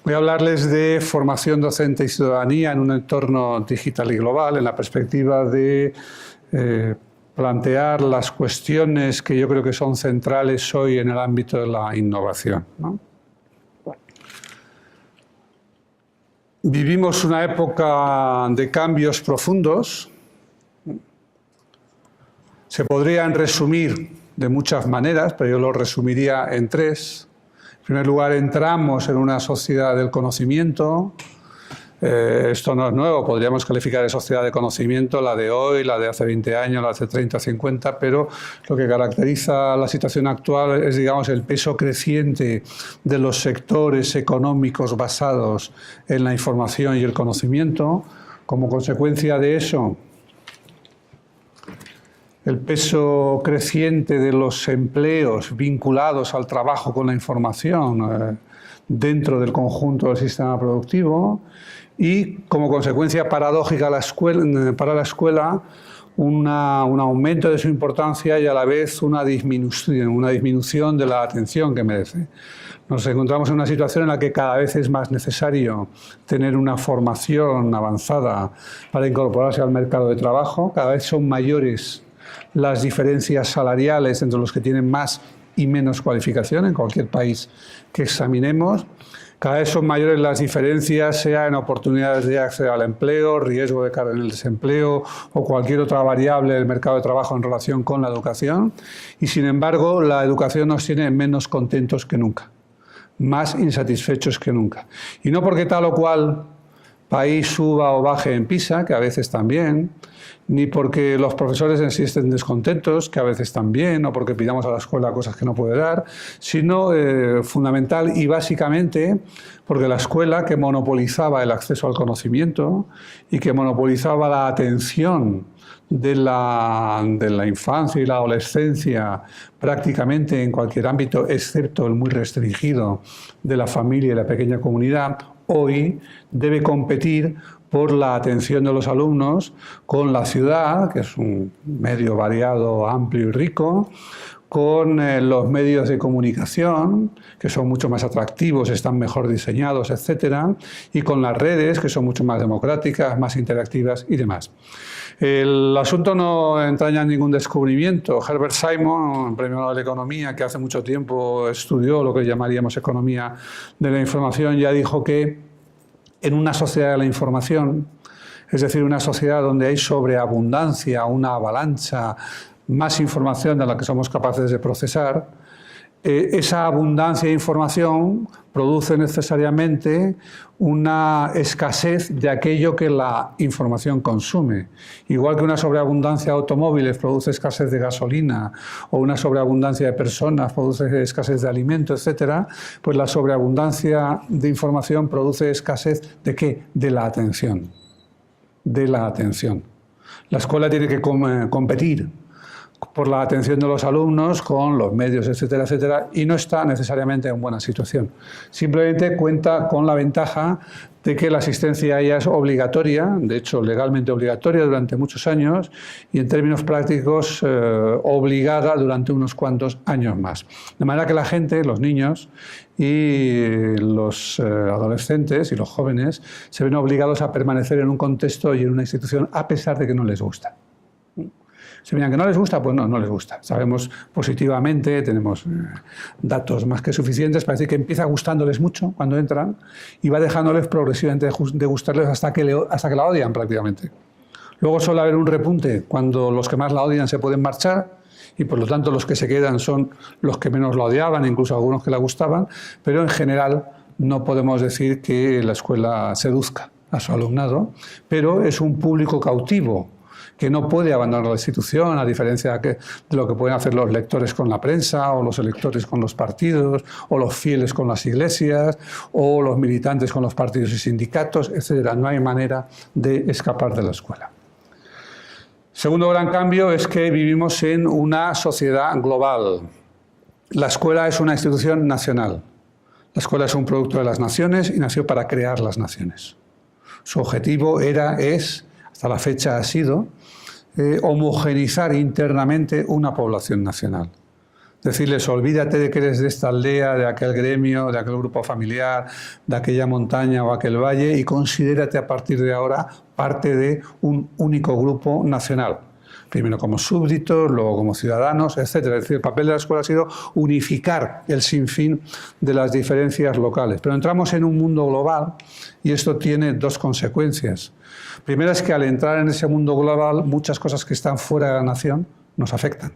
Voy a hablarles de formación docente y ciudadanía en un entorno digital y global, en la perspectiva de plantear las cuestiones que yo creo que son centrales hoy en el ámbito de la innovación, ¿no? Vivimos una época de cambios profundos. Se podrían resumir de muchas maneras, pero yo lo resumiría en tres. En primer lugar, entramos en una sociedad del conocimiento. Esto no es nuevo, podríamos calificar de sociedad de conocimiento la de hoy, la de hace 20 años, la de hace 30, 50, pero lo que caracteriza la situación actual es, digamos, el peso creciente de los sectores económicos basados en la información y el conocimiento. Como consecuencia de eso, el peso creciente de los empleos vinculados al trabajo con la información dentro del conjunto del sistema productivo y, como consecuencia paradójica para la escuela, un aumento de su importancia y a la vez una disminución de la atención que merece. Nos encontramos en una situación en la que cada vez es más necesario tener una formación avanzada para incorporarse al mercado de trabajo. Cada vez son mayores las diferencias salariales entre los que tienen más y menos cualificación en cualquier país que examinemos. Cada vez son mayores las diferencias, sea en oportunidades de acceder al empleo, riesgo de caer en el desempleo o cualquier otra variable del mercado de trabajo en relación con la educación. Y sin embargo, la educación nos tiene menos contentos que nunca, más insatisfechos que nunca. Y no porque tal o cual país suba o baje en PISA, que a veces también, ni porque los profesores en sí estén descontentos, que a veces también, o porque pidamos a la escuela cosas que no puede dar, sino fundamental y básicamente porque la escuela, que monopolizaba el acceso al conocimiento y que monopolizaba la atención de la infancia y la adolescencia prácticamente en cualquier ámbito, excepto el muy restringido de la familia y la pequeña comunidad, hoy debe competir por la atención de los alumnos con la ciudad, que es un medio variado, amplio y rico, con los medios de comunicación, que son mucho más atractivos, están mejor diseñados, etcétera, y con las redes, que son mucho más democráticas, más interactivas y demás. El asunto no entraña ningún descubrimiento. Herbert Simon, premio Nobel de Economía, que hace mucho tiempo estudió lo que llamaríamos economía de la información, ya dijo que en una sociedad de la información, es decir, una sociedad donde hay sobreabundancia, una avalancha, más información de la que somos capaces de procesar, esa abundancia de información produce necesariamente una escasez de aquello que la información consume. Igual que una sobreabundancia de automóviles produce escasez de gasolina o una sobreabundancia de personas produce escasez de alimentos, etc., pues la sobreabundancia de información produce escasez ¿de qué? De la atención. De la atención. La escuela tiene que competir por la atención de los alumnos con los medios, etcétera, etcétera, y no está necesariamente en buena situación. Simplemente cuenta con la ventaja de que la asistencia a ella es obligatoria, de hecho legalmente obligatoria durante muchos años y en términos prácticos obligada durante unos cuantos años más. De manera que la gente, los niños y los adolescentes y los jóvenes se ven obligados a permanecer en un contexto y en una institución a pesar de que no les gusta. Si miran que no les gusta, pues no les gusta. Sabemos positivamente, tenemos datos más que suficientes para decir que empieza gustándoles mucho cuando entran y va dejándoles progresivamente de gustarles hasta que la odian prácticamente. Luego suele haber un repunte cuando los que más la odian se pueden marchar y por lo tanto los que se quedan son los que menos la odiaban, incluso algunos que la gustaban, pero en general no podemos decir que la escuela seduzca a su alumnado, pero es un público cautivo que no puede abandonar la institución, a diferencia de lo que pueden hacer los lectores con la prensa, o los electores con los partidos, o los fieles con las iglesias, o los militantes con los partidos y sindicatos, etc. No hay manera de escapar de la escuela. Segundo gran cambio es que vivimos en una sociedad global. La escuela es una institución nacional. La escuela es un producto de las naciones y nació para crear las naciones. Su objetivo es, hasta la fecha ha sido, homogeneizar internamente una población nacional. Decirles, olvídate de que eres de esta aldea, de aquel gremio, de aquel grupo familiar, de aquella montaña o aquel valle y considérate a partir de ahora parte de un único grupo nacional. Primero como súbditos, luego como ciudadanos, etc. Es decir, el papel de la escuela ha sido unificar el sinfín de las diferencias locales. Pero entramos en un mundo global y esto tiene dos consecuencias. Primera es que al entrar en ese mundo global, muchas cosas que están fuera de la nación nos afectan.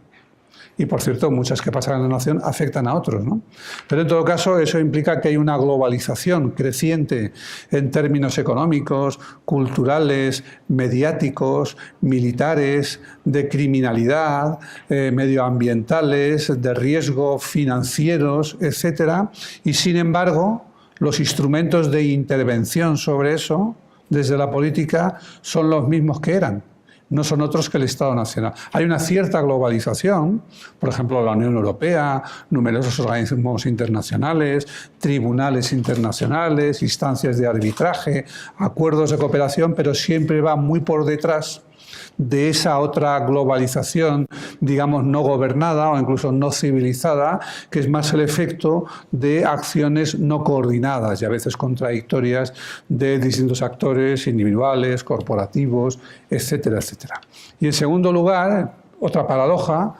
Y, por cierto, muchas que pasan en la nación afectan a otros, ¿no? Pero, en todo caso, eso implica que hay una globalización creciente en términos económicos, culturales, mediáticos, militares, de criminalidad, medioambientales, de riesgo financieros, etc. Y, sin embargo, los instrumentos de intervención sobre eso, desde la política, son los mismos que eran. No son otros que el Estado Nacional. Hay una cierta globalización, por ejemplo, la Unión Europea, numerosos organismos internacionales, tribunales internacionales, instancias de arbitraje, acuerdos de cooperación, pero siempre va muy por detrás de esa otra globalización, digamos, no gobernada o incluso no civilizada, que es más el efecto de acciones no coordinadas y a veces contradictorias de distintos actores individuales, corporativos, etcétera, etcétera. Y en segundo lugar, otra paradoja,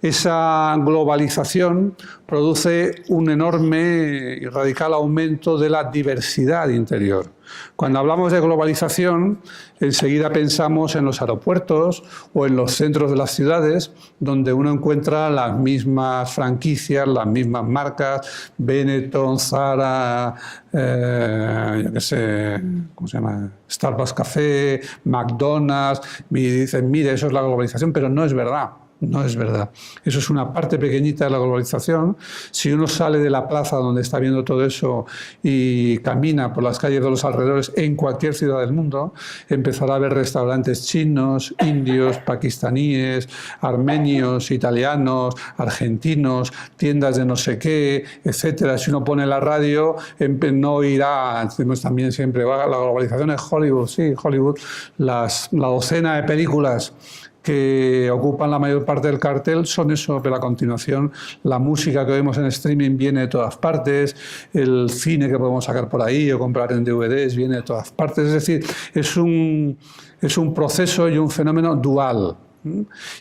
esa globalización produce un enorme y radical aumento de la diversidad interior. Cuando hablamos de globalización, enseguida pensamos en los aeropuertos o en los centros de las ciudades, donde uno encuentra las mismas franquicias, las mismas marcas, Benetton, Zara, yo qué sé, ¿cómo se llama? Starbucks Café, McDonald's, y dicen, mire, eso es la globalización, pero no es verdad. No es verdad. Eso es una parte pequeñita de la globalización. Si uno sale de la plaza donde está viendo todo eso y camina por las calles de los alrededores en cualquier ciudad del mundo, empezará a ver restaurantes chinos, indios, pakistaníes, armenios, italianos, argentinos, tiendas de no sé qué, etcétera. Si uno pone la radio, no oirá, decimos también siempre, la globalización es Hollywood, sí, Hollywood, la docena de películas que ocupan la mayor parte del cartel son eso, pero a continuación la música que vemos en streaming viene de todas partes, el cine que podemos sacar por ahí o comprar en DVDs viene de todas partes, es decir, es un proceso y un fenómeno dual.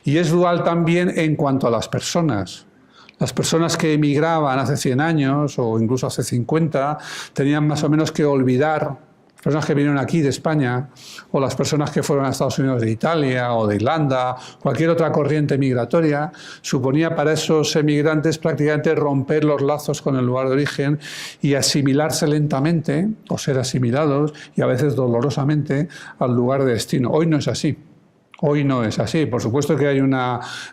Y es dual también en cuanto a las personas. Las personas que emigraban hace 100 años o incluso hace 50 tenían más o menos que olvidar, personas que vinieron aquí de España, o las personas que fueron a Estados Unidos de Italia o de Irlanda, cualquier otra corriente migratoria, suponía para esos emigrantes prácticamente romper los lazos con el lugar de origen y asimilarse lentamente, o ser asimilados, y a veces dolorosamente, al lugar de destino. Hoy no es así. Hoy no es así. Por supuesto que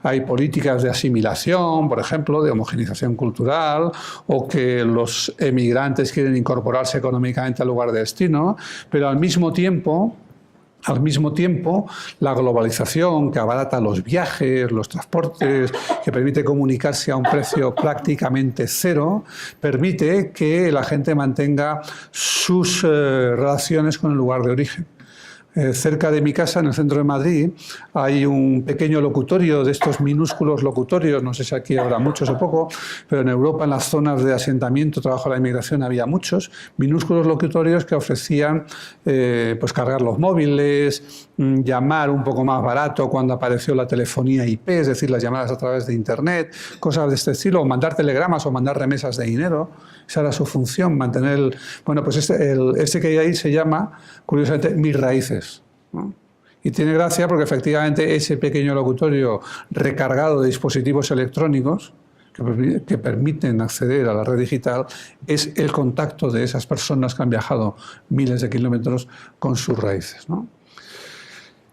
hay políticas de asimilación, por ejemplo, de homogeneización cultural, o que los emigrantes quieren incorporarse económicamente al lugar de destino, pero al mismo tiempo, la globalización que abarata los viajes, los transportes, que permite comunicarse a un precio prácticamente cero, permite que la gente mantenga sus relaciones con el lugar de origen. Cerca de mi casa, en el centro de Madrid, hay un pequeño locutorio de estos minúsculos locutorios, no sé si aquí habrá muchos o poco, pero en Europa, en las zonas de asentamiento, trabajo de la inmigración, había muchos minúsculos locutorios que ofrecían pues cargar los móviles, llamar un poco más barato cuando apareció la telefonía IP, es decir, las llamadas a través de Internet, cosas de este estilo, o mandar telegramas o mandar remesas de dinero. Esa era su función, mantener... Bueno, pues este que hay ahí se llama, curiosamente, Mis Raíces, ¿no? Y tiene gracia porque efectivamente ese pequeño locutorio recargado de dispositivos electrónicos que permiten acceder a la red digital es el contacto de esas personas que han viajado miles de kilómetros con sus raíces, ¿no?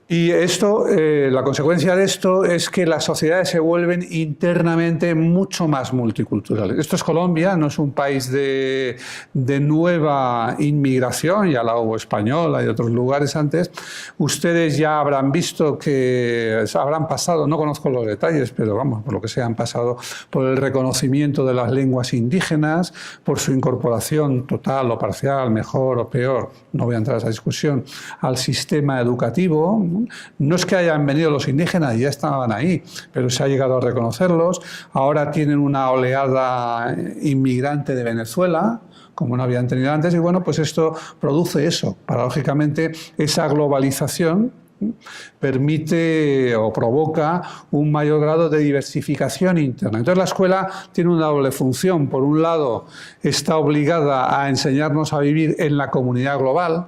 Y esto, la consecuencia de esto es que las sociedades se vuelven internamente mucho más multiculturales. Esto es Colombia, no es un país de nueva inmigración, ya la hubo española y otros lugares antes. Ustedes ya habrán visto que habrán pasado, no conozco los detalles, pero vamos, por lo que sea, han pasado por el reconocimiento de las lenguas indígenas, por su incorporación total o parcial, mejor o peor, no voy a entrar a esa discusión, al sistema educativo. No es que hayan venido los indígenas, ya estaban ahí, pero se ha llegado a reconocerlos. Ahora tienen una oleada inmigrante de Venezuela, como no habían tenido antes, y bueno, pues esto produce eso. Paradójicamente, esa globalización permite o provoca un mayor grado de diversificación interna. Entonces la escuela tiene una doble función. Por un lado, está obligada a enseñarnos a vivir en la comunidad global,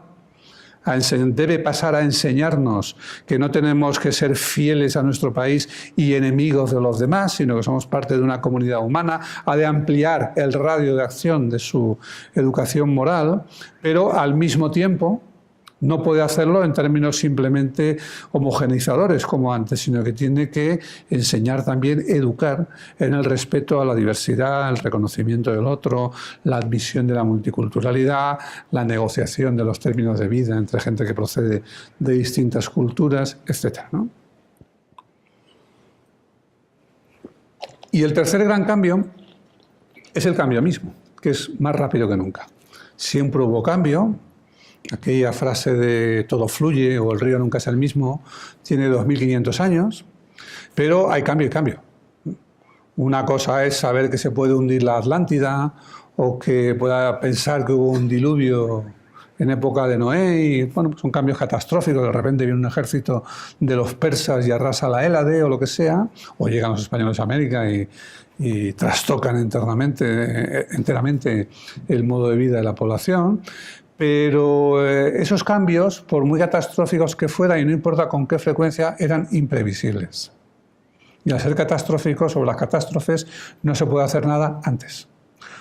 debe pasar a enseñarnos que no tenemos que ser fieles a nuestro país y enemigos de los demás, sino que somos parte de una comunidad humana, ha de ampliar el radio de acción de su educación moral, pero al mismo tiempo no puede hacerlo en términos simplemente homogeneizadores como antes, sino que tiene que enseñar también, educar en el respeto a la diversidad, el reconocimiento del otro, la admisión de la multiculturalidad, la negociación de los términos de vida entre gente que procede de distintas culturas, etc., ¿no? Y el tercer gran cambio es el cambio mismo, que es más rápido que nunca. Siempre hubo cambio. Aquella frase de todo fluye o el río nunca es el mismo tiene 2500 años, pero hay cambio y cambio. Una cosa es saber que se puede hundir la Atlántida o que pueda pensar que hubo un diluvio en época de Noé y bueno, pues son cambios catastróficos, de repente viene un ejército de los persas y arrasa la Hélade o lo que sea, o llegan los españoles a América y trastocan enteramente el modo de vida de la población. Pero esos cambios, por muy catastróficos que fueran, y no importa con qué frecuencia, eran imprevisibles. Y al ser catastróficos, sobre las catástrofes, no se puede hacer nada antes.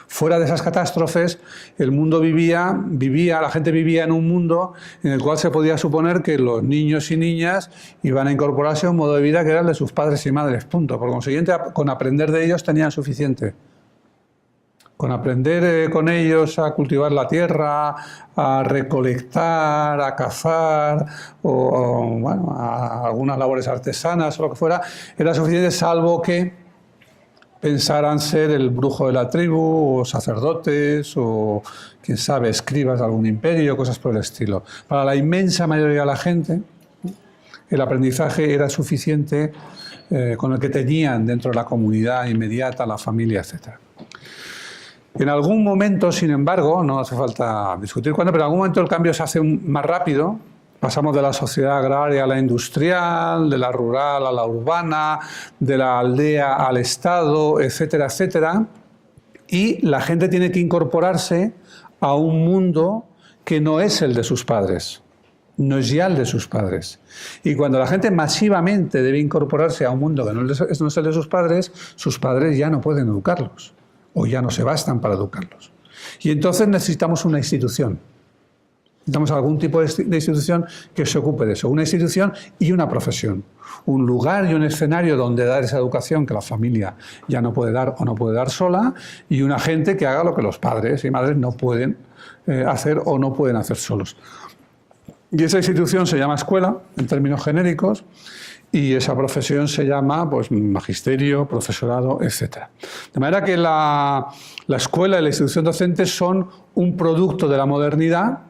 Fuera de esas catástrofes, el mundo la gente vivía en un mundo en el cual se podía suponer que los niños y niñas iban a incorporarse a un modo de vida que era el de sus padres y madres, punto. Por consiguiente, con aprender de ellos tenían suficiente. Con aprender con ellos a cultivar la tierra, a recolectar, a cazar, o bueno, a algunas labores artesanas o lo que fuera, era suficiente, salvo que pensaran ser el brujo de la tribu, o sacerdotes, o quién sabe, escribas de algún imperio, cosas por el estilo. Para la inmensa mayoría de la gente, el aprendizaje era suficiente con el que tenían dentro de la comunidad inmediata, la familia, etc. En algún momento, sin embargo, no hace falta discutir cuándo, pero en algún momento el cambio se hace más rápido. Pasamos de la sociedad agraria a la industrial, de la rural a la urbana, de la aldea al Estado, etcétera, etcétera. Y la gente tiene que incorporarse a un mundo que no es el de sus padres, no es ya el de sus padres. Y cuando la gente masivamente debe incorporarse a un mundo que no es el de sus padres ya no pueden educarlos, o ya no se bastan para educarlos. Y entonces necesitamos una institución. Necesitamos algún tipo de institución que se ocupe de eso. Una institución y una profesión. Un lugar y un escenario donde dar esa educación que la familia ya no puede dar o no puede dar sola, y una gente que haga lo que los padres y madres no pueden hacer o no pueden hacer solos. Y esa institución se llama escuela, en términos genéricos, y esa profesión se llama pues, magisterio, profesorado, etc. De manera que la escuela y la institución docente son un producto de la modernidad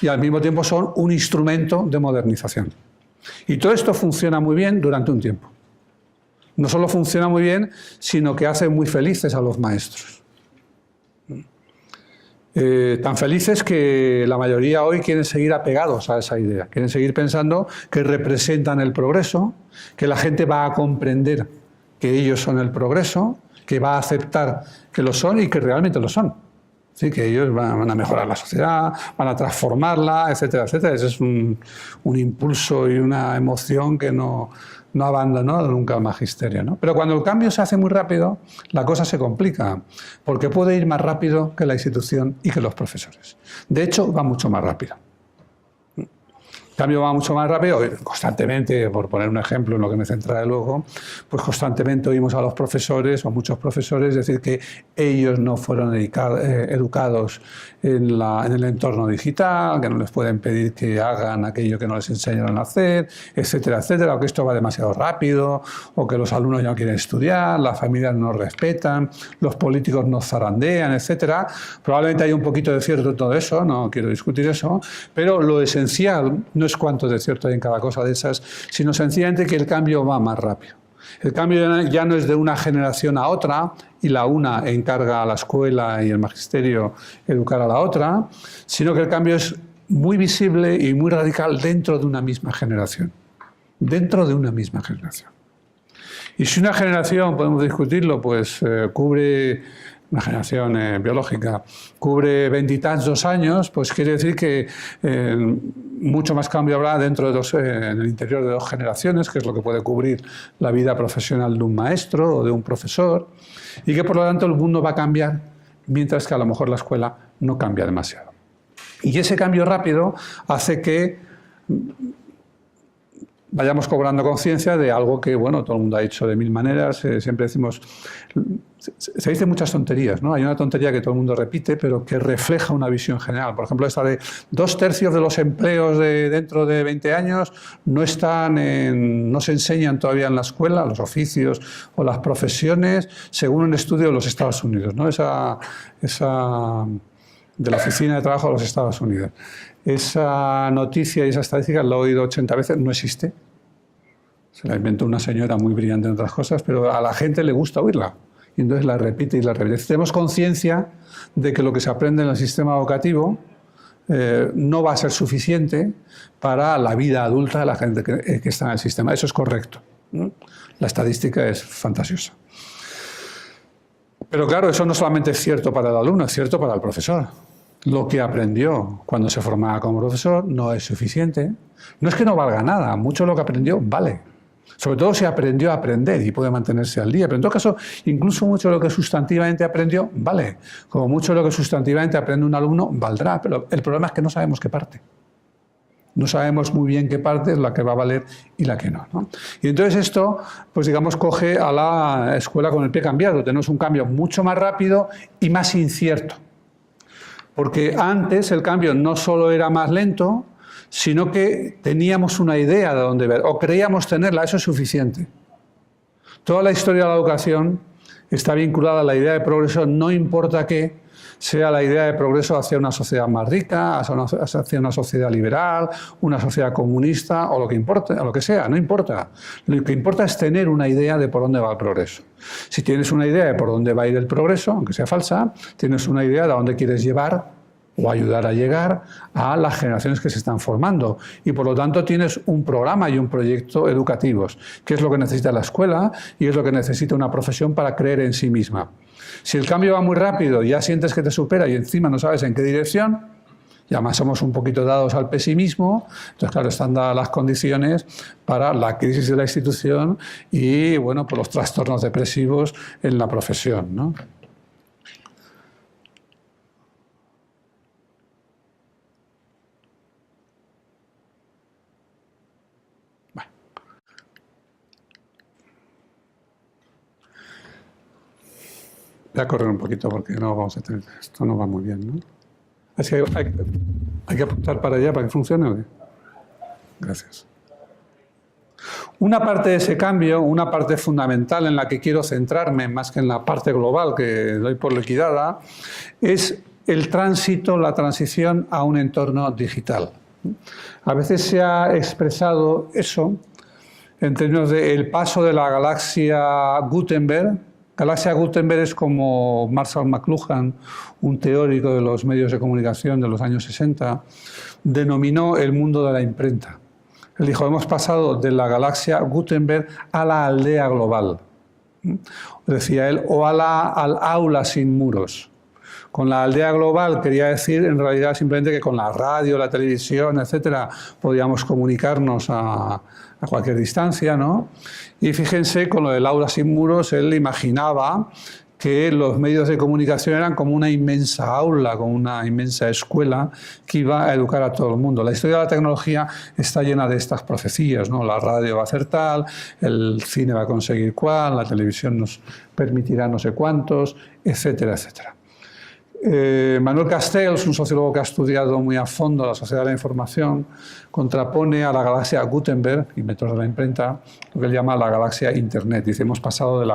y al mismo tiempo son un instrumento de modernización. Y todo esto funciona muy bien durante un tiempo. No solo funciona muy bien, sino que hace muy felices a los maestros. Tan felices que la mayoría hoy quieren seguir apegados a esa idea, quieren seguir pensando que representan el progreso, que la gente va a comprender que ellos son el progreso, que va a aceptar que lo son y que realmente lo son. ¿Sí? Que ellos van a mejorar la sociedad, van a transformarla, etcétera, etcétera. Ese es un impulso y una emoción que no abandonó nunca el magisterio, ¿no? Pero cuando el cambio se hace muy rápido, la cosa se complica, porque puede ir más rápido que la institución y que los profesores. De hecho, va mucho más rápido. El cambio va mucho más rápido, constantemente, por poner un ejemplo en lo que me centraré luego, pues constantemente oímos a los profesores, o muchos profesores, decir que ellos no fueron educados en el entorno digital, que no les pueden pedir que hagan aquello que no les enseñaron a hacer, etcétera, etcétera, o que esto va demasiado rápido, o que los alumnos ya no quieren estudiar, las familias no respetan, los políticos nos zarandean, etcétera. Probablemente hay un poquito de cierto en todo eso, no quiero discutir eso, pero lo esencial no es cuánto de cierto hay en cada cosa de esas, sino sencillamente que el cambio va más rápido. El cambio ya no es de una generación a otra y la una encarga a la escuela y el magisterio educar a la otra, sino que el cambio es muy visible y muy radical dentro de una misma generación. Dentro de una misma generación. Y si una generación, podemos discutirlo, pues cubre, una generación biológica, cubre 20 y tantos años, pues quiere decir que mucho más cambio habrá dentro de en el interior de 2 generaciones, que es lo que puede cubrir la vida profesional de un maestro o de un profesor, y que por lo tanto el mundo va a cambiar, mientras que a lo mejor la escuela no cambia demasiado. Y ese cambio rápido hace que vayamos cobrando conciencia de algo que, bueno, todo el mundo ha dicho de 1000 maneras, siempre decimos, se dice muchas tonterías, ¿no? Hay una tontería que todo el mundo repite, pero que refleja una visión general. Por ejemplo, esta de 2/3 de los empleos dentro de 20 años no se enseñan todavía en la escuela, los oficios o las profesiones, según un estudio de los Estados Unidos, ¿no? Esa de la Oficina de Trabajo de los Estados Unidos. Esa noticia y esa estadística la he oído 80 veces, no existe. Se la inventó una señora muy brillante en otras cosas, pero a la gente le gusta oírla. Y entonces la repite y la repite. Tenemos conciencia de que lo que se aprende en el sistema educativo no va a ser suficiente para la vida adulta de la gente que está en el sistema. Eso es correcto, ¿no? La estadística es fantasiosa. Pero claro, eso no solamente es cierto para el alumno, es cierto para el profesor. Lo que aprendió cuando se formaba como profesor no es suficiente. No es que no valga nada, mucho de lo que aprendió vale. Sobre todo si aprendió a aprender y puede mantenerse al día. Pero en todo caso, incluso mucho de lo que sustantivamente aprendió vale. Como mucho de lo que sustantivamente aprende un alumno valdrá. Pero el problema es que no sabemos qué parte. No sabemos muy bien qué parte es la que va a valer y la que no, ¿no? Y entonces esto, pues digamos, coge a la escuela con el pie cambiado. Tenemos un cambio mucho más rápido y más incierto. Porque antes el cambio no solo era más lento, sino que teníamos una idea de dónde ver, o creíamos tenerla, eso es suficiente. Toda la historia de la educación está vinculada a la idea de progreso, no importa qué, sea la idea de progreso hacia una sociedad más rica, hacia una sociedad liberal, una sociedad comunista, o lo que importe, o lo que sea, no importa. Lo que importa es tener una idea de por dónde va el progreso. Si tienes una idea de por dónde va a ir el progreso, aunque sea falsa, tienes una idea de a dónde quieres llevar o ayudar a llegar a las generaciones que se están formando. Y por lo tanto tienes un programa y un proyecto educativos, que es lo que necesita la escuela y es lo que necesita una profesión para creer en sí misma. Si el cambio va muy rápido y ya sientes que te supera y encima no sabes en qué dirección, y además somos un poquito dados al pesimismo, entonces claro, están dadas las condiciones para la crisis de la institución y bueno, pues los trastornos depresivos en la profesión, ¿no? Voy a correr un poquito porque no vamos a tener, esto no va muy bien, ¿no? Así que hay que apuntar para allá para que funcione, ¿o qué? Gracias. Una parte de ese cambio, una parte fundamental en la que quiero centrarme, más que en la parte global que doy por liquidada, es el tránsito, la transición a un entorno digital. A veces se ha expresado eso en términos del paso de la galaxia Gutenberg. Galaxia Gutenberg es como Marshall McLuhan, un teórico de los medios de comunicación de los años 60, denominó el mundo de la imprenta. Él dijo, hemos pasado de la galaxia Gutenberg a la aldea global. Decía él, o al aula sin muros. Con la aldea global quería decir en realidad simplemente que con la radio, la televisión, etcétera, podíamos comunicarnos a cualquier distancia, ¿no? Y fíjense, con lo del aula sin muros, él imaginaba que los medios de comunicación eran como una inmensa aula, como una inmensa escuela que iba a educar a todo el mundo. La historia de la tecnología está llena de estas profecías, ¿no? La radio va a hacer tal, el cine va a conseguir cual, la televisión nos permitirá no sé cuántos, etcétera, etcétera. Manuel Castells, un sociólogo que ha estudiado muy a fondo la sociedad de la información, contrapone a la galaxia Gutenberg, inventor de la imprenta, lo que él llama la galaxia Internet. Dice, estamos pasando de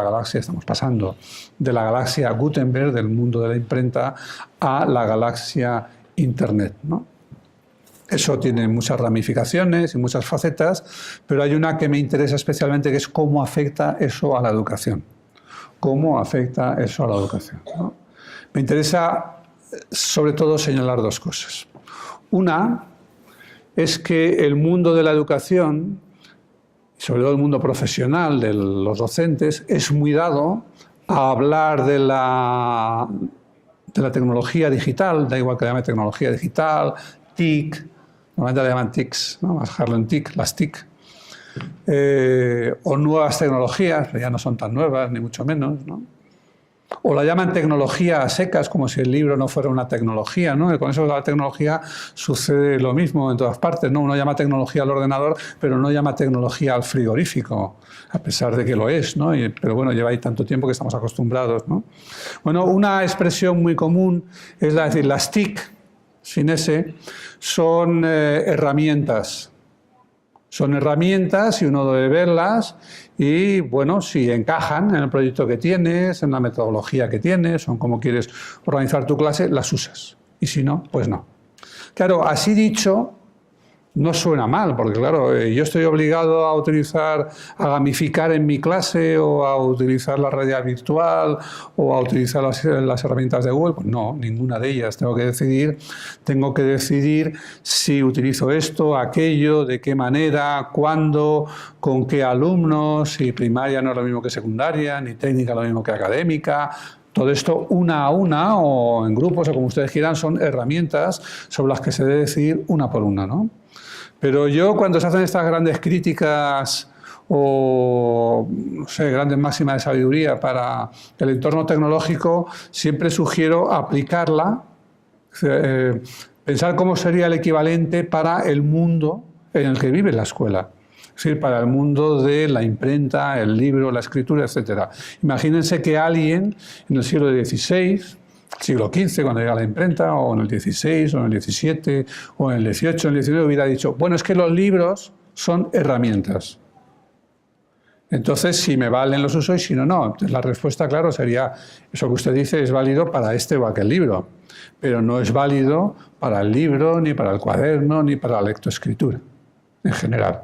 la galaxia Gutenberg, del mundo de la imprenta, a la galaxia Internet, ¿no? Eso tiene muchas ramificaciones y muchas facetas, pero hay una que me interesa especialmente, que es cómo afecta eso a la educación. ¿Cómo afecta eso a la educación? ¿No? Me interesa sobre todo señalar dos cosas. Una es que el mundo de la educación, sobre todo el mundo profesional de los docentes, es muy dado a hablar de la tecnología digital, da igual que llame tecnología digital, TIC, normalmente le llaman TICs, ¿no? Más Harlem TIC, las TIC, o nuevas tecnologías, pero ya no son tan nuevas, ni mucho menos, ¿no? O la llaman tecnología a secas, como si el libro no fuera una tecnología, ¿no? Y con eso de la tecnología sucede lo mismo en todas partes, ¿no? Uno llama tecnología al ordenador, pero no llama tecnología al frigorífico, a pesar de que lo es, ¿no? Pero bueno, lleva ahí tanto tiempo que estamos acostumbrados, ¿no? Bueno, una expresión muy común es la de decir, las TIC, sin S, son herramientas. Son herramientas y uno debe verlas y, bueno, si encajan en el proyecto que tienes, en la metodología que tienes, o en cómo quieres organizar tu clase, las usas. Y si no, pues no. Claro, así dicho, no suena mal, porque claro, yo estoy obligado a utilizar, a gamificar en mi clase, o a utilizar la realidad virtual, o a utilizar las herramientas de Google. Pues no, ninguna de ellas. Tengo que decidir si utilizo esto, aquello, de qué manera, cuándo, con qué alumnos, si primaria no es lo mismo que secundaria, ni técnica lo mismo que académica. Todo esto una a una, o en grupos, o como ustedes quieran, son herramientas sobre las que se debe decidir una por una, ¿no? Pero yo, cuando se hacen estas grandes críticas o, no sé, grandes máximas de sabiduría para el entorno tecnológico, siempre sugiero aplicarla, pensar cómo sería el equivalente para el mundo en el que vive la escuela. Es decir, para el mundo de la imprenta, el libro, la escritura, etc. Imagínense que alguien en el siglo XVI, siglo XV, cuando llega la imprenta, o en el XVI, o en el XVII, o en el XVIII, en el XIX, hubiera dicho, bueno, es que los libros son herramientas. Entonces, si me valen los uso y si no, no. Entonces, la respuesta, claro, sería, eso que usted dice es válido para este o aquel libro, pero no es válido para el libro, ni para el cuaderno, ni para la lectoescritura, en general.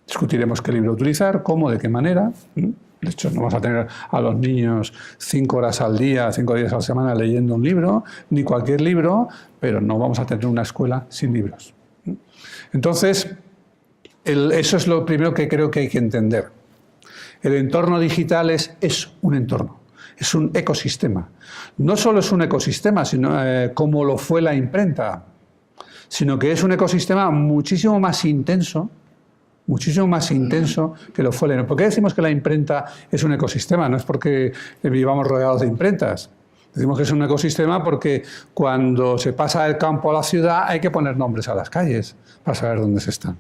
Discutiremos qué libro utilizar, cómo, de qué manera. De hecho, no vamos a tener a los niños 5 horas al día, 5 días a la semana leyendo un libro, ni cualquier libro, pero no vamos a tener una escuela sin libros. Entonces, eso es lo primero que creo que hay que entender. El entorno digital es un entorno, es un ecosistema. No solo es un ecosistema, sino como lo fue la imprenta, sino que es un ecosistema muchísimo más intenso que lo fue la imprenta. ¿Por qué decimos que la imprenta es un ecosistema? No es porque vivamos rodeados de imprentas. Decimos que es un ecosistema porque cuando se pasa del campo a la ciudad hay que poner nombres a las calles para saber dónde se están.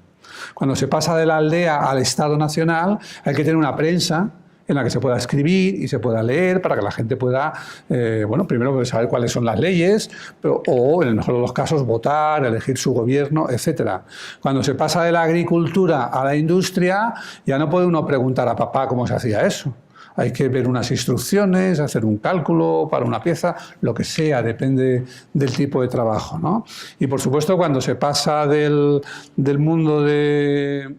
Cuando se pasa de la aldea al Estado Nacional hay que tener una prensa en la que se pueda escribir y se pueda leer para que la gente pueda, bueno, primero saber cuáles son las leyes, o en el mejor de los casos votar, elegir su gobierno, etc. Cuando se pasa de la agricultura a la industria, ya no puede uno preguntar a papá cómo se hacía eso. Hay que ver unas instrucciones, hacer un cálculo para una pieza, lo que sea, depende del tipo de trabajo, ¿no? Y por supuesto, cuando se pasa del mundo de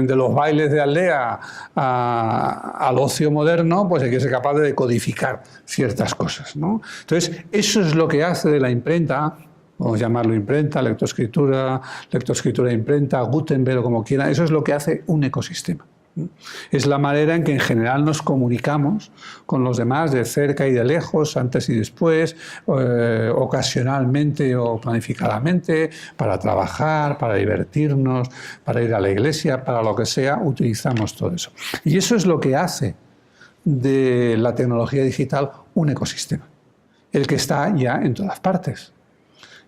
los bailes de aldea al ocio moderno, pues hay que ser capaz de decodificar ciertas cosas, ¿no? Entonces, eso es lo que hace de la imprenta, vamos a llamarlo imprenta, lectoescritura imprenta, Gutenberg o como quieran, eso es lo que hace un ecosistema. Es la manera en que en general nos comunicamos con los demás de cerca y de lejos, antes y después, ocasionalmente o planificadamente, para trabajar, para divertirnos, para ir a la iglesia, para lo que sea, utilizamos todo eso. Y eso es lo que hace de la tecnología digital un ecosistema, el que está ya en todas partes.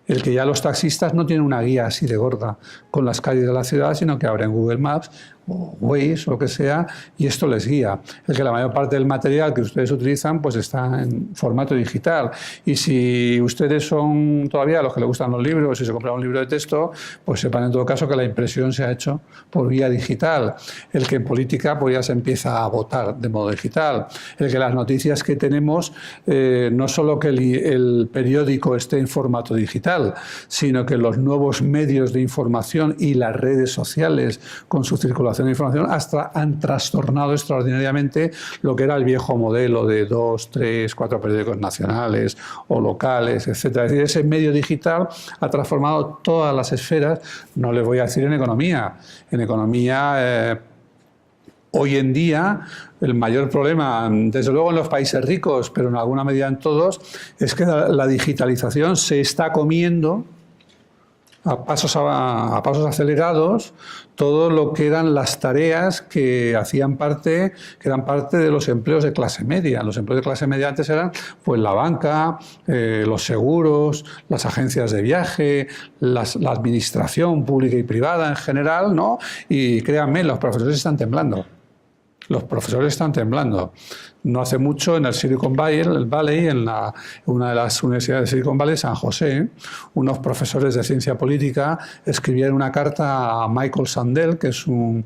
El que ya los taxistas no tienen una guía así de gorda con las calles de la ciudad, sino que abren Google Maps o Waze o lo que sea, y esto les guía. Es que la mayor parte del material que ustedes utilizan pues está en formato digital, y si ustedes son todavía los que les gustan los libros y se compran un libro de texto, pues sepan en todo caso que la impresión se ha hecho por vía digital, el que en política pues ya se empieza a votar de modo digital, el que las noticias que tenemos no solo que el periódico esté en formato digital, sino que los nuevos medios de información y las redes sociales con su circulación de información hasta han trastornado extraordinariamente lo que era el viejo modelo de 2, 3, 4 periódicos nacionales o locales, etc. Es decir, ese medio digital ha transformado todas las esferas, no les voy a decir en economía. En economía, hoy en día, el mayor problema, desde luego en los países ricos, pero en alguna medida en todos, es que la digitalización se está comiendo a pasos acelerados todo lo que eran las tareas que eran parte de los empleos de clase media. Los empleos de clase media antes eran pues la banca, los seguros, las agencias de viaje, la administración pública y privada en general, ¿no? Y créanme, los profesores están temblando. Los profesores están temblando. No hace mucho en el Silicon Valley, en una de las universidades de Silicon Valley, San José, unos profesores de ciencia política escribieron una carta a Michael Sandel, que es un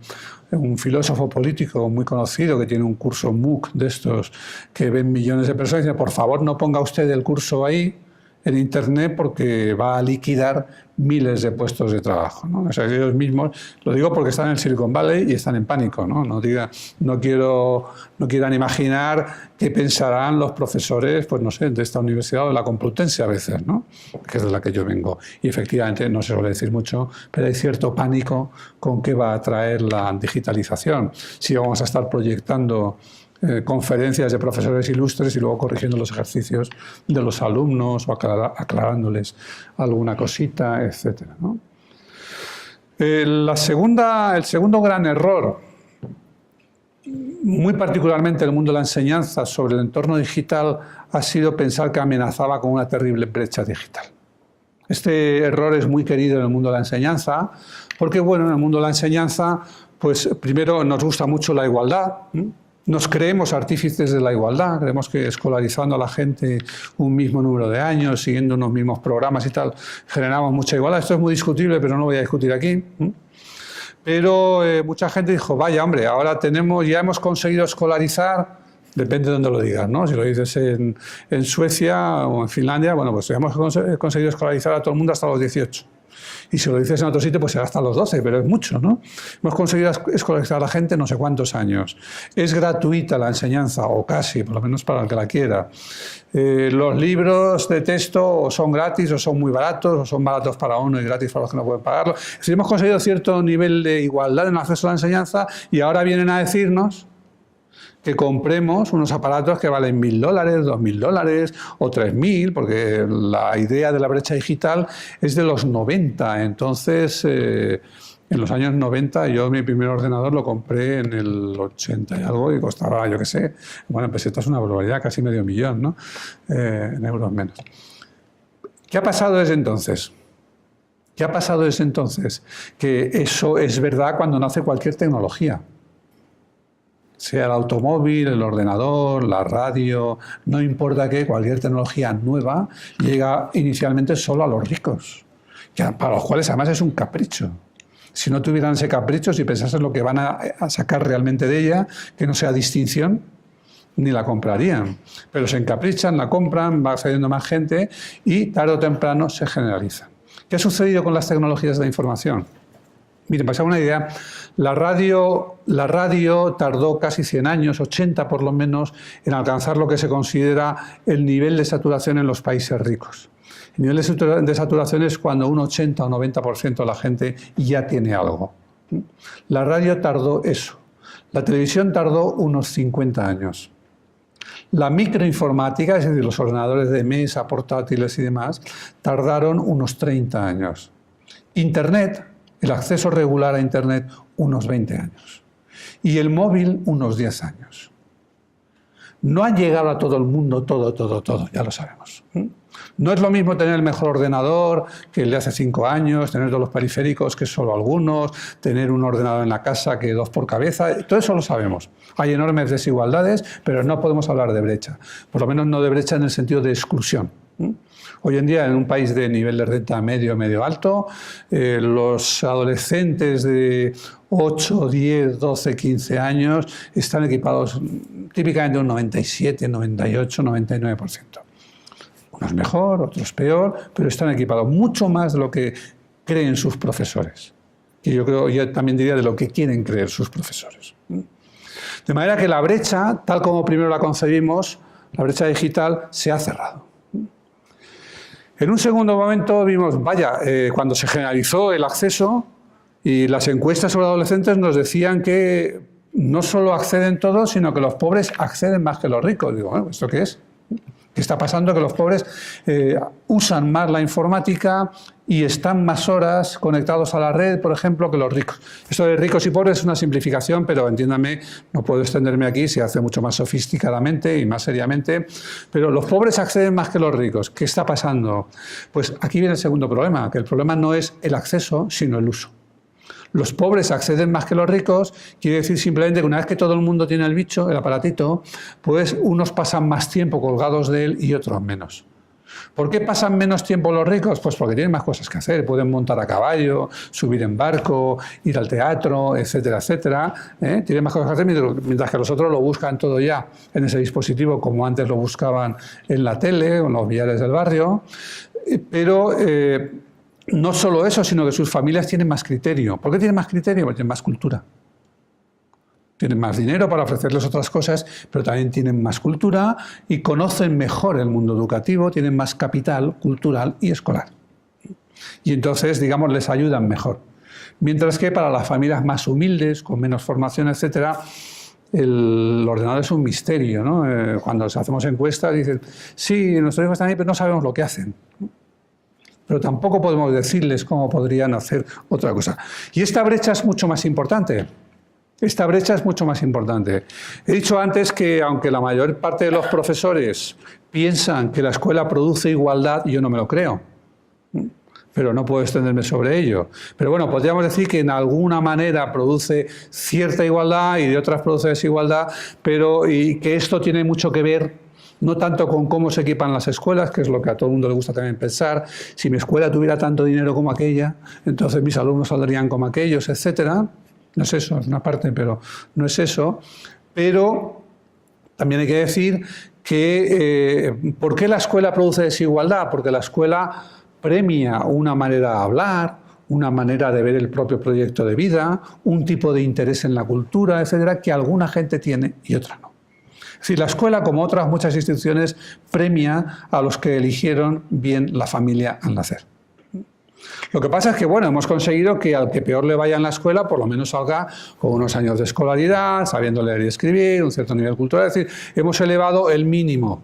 filósofo político muy conocido, que tiene un curso MOOC de estos que ven millones de personas, y dice, por favor no ponga usted el curso ahí en Internet porque va a liquidar miles de puestos de trabajo, ¿no? O sea, ellos mismos, lo digo porque están en el Silicon Valley y están en pánico, ¿no? No quieran imaginar qué pensarán los profesores, pues no sé, de esta universidad o de la Complutense a veces, ¿no? Que es de la que yo vengo. Y efectivamente no se suele decir mucho, pero hay cierto pánico con qué va a traer la digitalización. Si vamos a estar proyectando conferencias de profesores ilustres y luego corrigiendo los ejercicios de los alumnos o aclarándoles alguna cosita, etc., ¿no? El segundo gran error, muy particularmente en el mundo de la enseñanza, sobre el entorno digital, ha sido pensar que amenazaba con una terrible brecha digital. Este error es muy querido en el mundo de la enseñanza, porque, bueno, en el mundo de la enseñanza, pues primero nos gusta mucho la igualdad. Nos creemos artífices de la igualdad, creemos que escolarizando a la gente un mismo número de años, siguiendo unos mismos programas y tal, generamos mucha igualdad. Esto es muy discutible, pero no lo voy a discutir aquí. Pero mucha gente dijo, vaya hombre, ahora ya hemos conseguido escolarizar, depende de dónde lo digas, ¿no? Si lo dices en Suecia o en Finlandia, bueno, pues ya hemos conseguido escolarizar a todo el mundo hasta los 18. Y si lo dices en otro sitio, pues será hasta los 12, pero es mucho, ¿no? Hemos conseguido escolarizar a la gente no sé cuántos años. Es gratuita la enseñanza, o casi, por lo menos para el que la quiera. Los libros de texto o son gratis, o son muy baratos, o son baratos para uno y gratis para los que no pueden pagarlo. Es decir, hemos conseguido cierto nivel de igualdad en el acceso a la enseñanza y ahora vienen a decirnos que compremos unos aparatos que valen $1.000, $2.000 o 3.000, porque la idea de la brecha digital es de los 90. Entonces, en los años 90, yo mi primer ordenador lo compré en el 80 y algo y costaba, yo qué sé, bueno, en pesetas una barbaridad, casi $500.000, ¿no? En euros menos. ¿Qué ha pasado desde entonces? ¿Qué ha pasado desde entonces? Que eso es verdad cuando nace cualquier tecnología. Sea el automóvil, el ordenador, la radio, no importa qué, cualquier tecnología nueva llega inicialmente solo a los ricos, para los cuales además es un capricho. Si no tuvieran ese capricho, si pensasen lo que van a sacar realmente de ella, que no sea distinción, ni la comprarían. Pero se encaprichan, la compran, va accediendo más gente y tarde o temprano se generaliza. ¿Qué ha sucedido con las tecnologías de la información? Miren, para que se hagan una idea, la radio tardó casi 100 años, 80 por lo menos, en alcanzar lo que se considera el nivel de saturación en los países ricos. El nivel de saturación es cuando un 80 o 90% de la gente ya tiene algo. La radio tardó eso. La televisión tardó unos 50 años. La microinformática, es decir, los ordenadores de mesa, portátiles y demás, tardaron unos 30 años. Internet, el acceso regular a Internet, unos 20 años. Y el móvil, unos 10 años. No han llegado a todo el mundo, todo, ya lo sabemos. No es lo mismo tener el mejor ordenador que el de hace 5 años, tener todos los periféricos que solo algunos, tener un ordenador en la casa que 2 por cabeza, todo eso lo sabemos. Hay enormes desigualdades, pero no podemos hablar de brecha, por lo menos no de brecha en el sentido de exclusión. Hoy en día, en un país de nivel de renta medio, medio alto, los adolescentes de 8, 10, 12, 15 años están equipados típicamente un 97, 98, 99%. Unos mejor, otros peor, pero están equipados mucho más de lo que creen sus profesores. Y yo también diría de lo que quieren creer sus profesores. De manera que la brecha, tal como primero la concebimos, la brecha digital, se ha cerrado. En un segundo momento vimos, cuando se generalizó el acceso y las encuestas sobre adolescentes nos decían que no solo acceden todos, sino que los pobres acceden más que los ricos. Digo, bueno, ¿esto qué es? ¿Qué está pasando? Que los pobres usan más la informática y están más horas conectados a la red, por ejemplo, que los ricos. Esto de ricos y pobres es una simplificación, pero entiéndame, no puedo extenderme aquí, se hace mucho más sofisticadamente y más seriamente, pero los pobres acceden más que los ricos. ¿Qué está pasando? Pues aquí viene el segundo problema, que el problema no es el acceso, sino el uso. Los pobres acceden más que los ricos, quiere decir simplemente que una vez que todo el mundo tiene el bicho, el aparatito, pues unos pasan más tiempo colgados de él y otros menos. ¿Por qué pasan menos tiempo los ricos? Pues porque tienen más cosas que hacer, pueden montar a caballo, subir en barco, ir al teatro, etcétera, etcétera. Tienen más cosas que hacer, mientras que los otros lo buscan todo ya en ese dispositivo, como antes lo buscaban en la tele o en los billares del barrio. Pero no solo eso, sino que sus familias tienen más criterio. ¿Por qué tienen más criterio? Porque tienen más cultura. Tienen más dinero para ofrecerles otras cosas, pero también tienen más cultura y conocen mejor el mundo educativo, tienen más capital cultural y escolar. Y entonces, digamos, les ayudan mejor. Mientras que para las familias más humildes, con menos formación, etcétera, el ordenador es un misterio, ¿no? Cuando hacemos encuestas dicen, sí, nuestros hijos están ahí, pero no sabemos lo que hacen. Pero tampoco podemos decirles cómo podrían hacer otra cosa. Y esta brecha es mucho más importante. Esta brecha es mucho más importante. He dicho antes que aunque la mayor parte de los profesores piensan que la escuela produce igualdad, yo no me lo creo. Pero no puedo extenderme sobre ello. Pero bueno, podríamos decir que en alguna manera produce cierta igualdad y de otras produce desigualdad, y que esto tiene mucho que ver no tanto con cómo se equipan las escuelas, que es lo que a todo el mundo le gusta también pensar. Si mi escuela tuviera tanto dinero como aquella, entonces mis alumnos saldrían como aquellos, etcétera. No es eso, es una parte, pero no es eso. Pero también hay que decir que ¿por qué la escuela produce desigualdad? Porque la escuela premia una manera de hablar, una manera de ver el propio proyecto de vida, un tipo de interés en la cultura, etcétera, que alguna gente tiene y otra no. Es decir, la escuela, como otras muchas instituciones, premia a los que eligieron bien la familia al nacer. Lo que pasa es que, bueno, hemos conseguido que al que peor le vaya en la escuela, por lo menos salga con unos años de escolaridad, sabiendo leer y escribir, un cierto nivel cultural, es decir, hemos elevado el mínimo.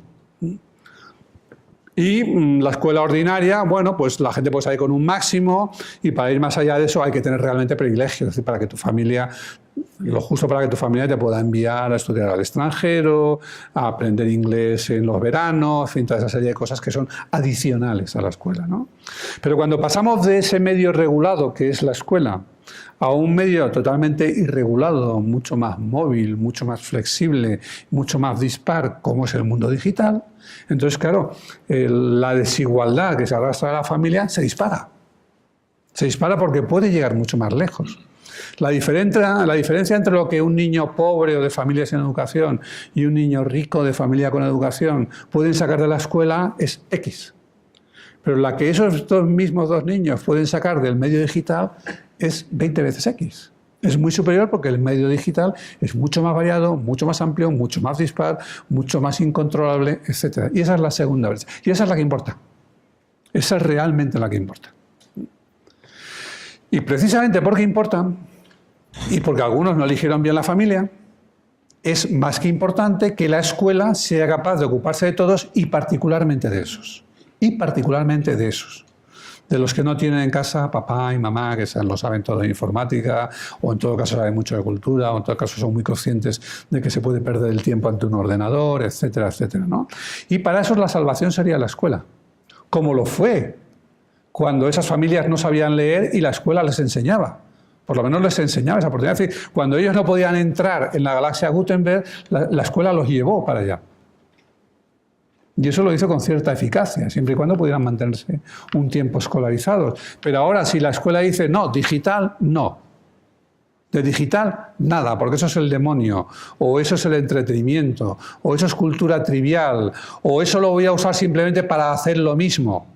Y la escuela ordinaria, bueno, pues la gente puede salir con un máximo y para ir más allá de eso hay que tener realmente privilegios, es decir, para que tu familia, lo justo para que tu familia te pueda enviar a estudiar al extranjero, a aprender inglés en los veranos, en fin, toda esa serie de cosas que son adicionales a la escuela, ¿no? Pero cuando pasamos de ese medio regulado que es la escuela a un medio totalmente irregulado, mucho más móvil, mucho más flexible, mucho más dispar, como es el mundo digital, entonces, claro, la desigualdad que se arrastra a la familia se dispara. Se dispara porque puede llegar mucho más lejos. La diferencia entre lo que un niño pobre o de familia sin educación y un niño rico de familia con educación pueden sacar de la escuela es X. Pero la que esos mismos dos niños pueden sacar del medio digital es 20 veces X. Es muy superior porque el medio digital es mucho más variado, mucho más amplio, mucho más dispar, mucho más incontrolable, etc. Y esa es la segunda brecha. Y esa es la que importa. Esa es realmente la que importa. Y precisamente porque importa, y porque algunos no eligieron bien la familia, es más que importante que la escuela sea capaz de ocuparse de todos y particularmente de esos. Y particularmente de esos. De los que no tienen en casa papá y mamá, que lo saben todo de informática, o en todo caso saben mucho de cultura, o en todo caso son muy conscientes de que se puede perder el tiempo ante un ordenador, etcétera, etcétera, ¿no? Y para eso la salvación sería la escuela. como lo fue cuando esas familias no sabían leer y la escuela les enseñaba. Por lo menos les enseñaba esa oportunidad. Es decir, cuando ellos no podían entrar en la galaxia Gutenberg, la escuela los llevó para allá. Y eso lo hizo con cierta eficacia, siempre y cuando pudieran mantenerse un tiempo escolarizados. Pero ahora, si la escuela dice, no, digital, no. De digital, nada, porque eso es el demonio, o eso es el entretenimiento, o eso es cultura trivial, o eso lo voy a usar simplemente para hacer lo mismo.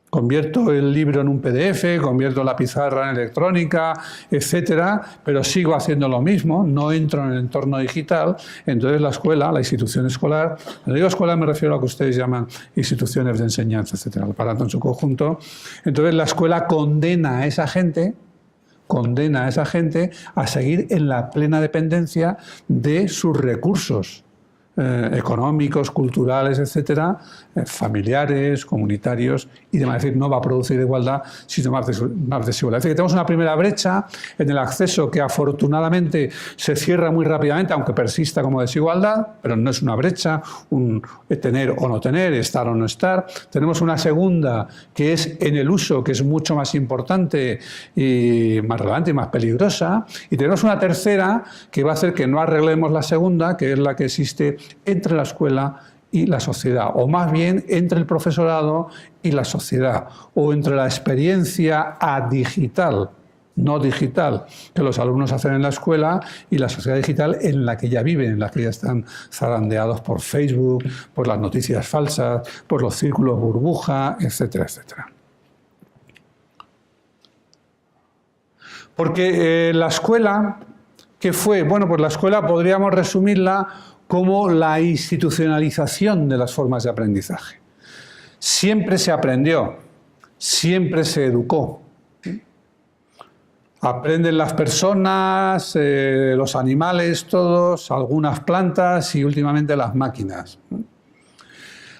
Convierto el libro en un PDF, convierto la pizarra en electrónica, etcétera, pero sigo haciendo lo mismo, no entro en el entorno digital. Entonces la escuela, la institución escolar, cuando digo escuela me refiero a lo que ustedes llaman instituciones de enseñanza, etcétera, el aparato en su conjunto. Entonces la escuela condena a esa gente a seguir en la plena dependencia de sus recursos económicos, culturales, etcétera, familiares, comunitarios y demás. Es decir, no va a producir igualdad, sino más desigualdad. Es decir, que tenemos una primera brecha en el acceso que afortunadamente se cierra muy rápidamente, aunque persista como desigualdad, pero no es una brecha, un tener o no tener, estar o no estar. Tenemos una segunda que es en el uso, que es mucho más importante y más relevante y más peligrosa. Y tenemos una tercera que va a hacer que no arreglemos la segunda, que es la que existe entre la escuela y la sociedad, o más bien entre el profesorado y la sociedad, o entre la experiencia adigital, no digital, que los alumnos hacen en la escuela, y la sociedad digital en la que ya viven, en la que ya están zarandeados por Facebook, por las noticias falsas, por los círculos burbuja, etcétera, etcétera. Porque la escuela, ¿qué fue? Bueno, pues la escuela podríamos resumirla como la institucionalización de las formas de aprendizaje. Siempre se aprendió, siempre se educó. Aprenden las personas, los animales, todos, algunas plantas y últimamente las máquinas.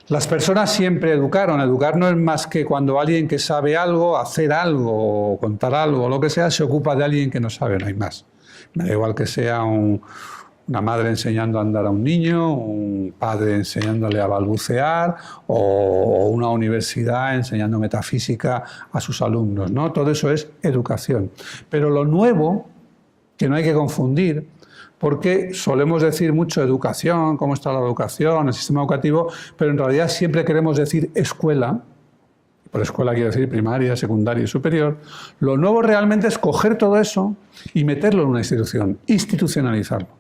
Las personas siempre educaron. Educar no es más que cuando alguien que sabe algo, hacer algo, o contar algo, o lo que sea, se ocupa de alguien que no sabe, no hay más. Me da igual que sea una madre enseñando a andar a un niño, un padre enseñándole a balbucear o una universidad enseñando metafísica a sus alumnos, ¿no? Todo eso es educación. Pero lo nuevo, que no hay que confundir, porque solemos decir mucho educación, cómo está la educación, el sistema educativo, pero en realidad siempre queremos decir escuela. Por escuela quiero decir primaria, secundaria y superior. Lo nuevo realmente es coger todo eso y meterlo en una institución, institucionalizarlo.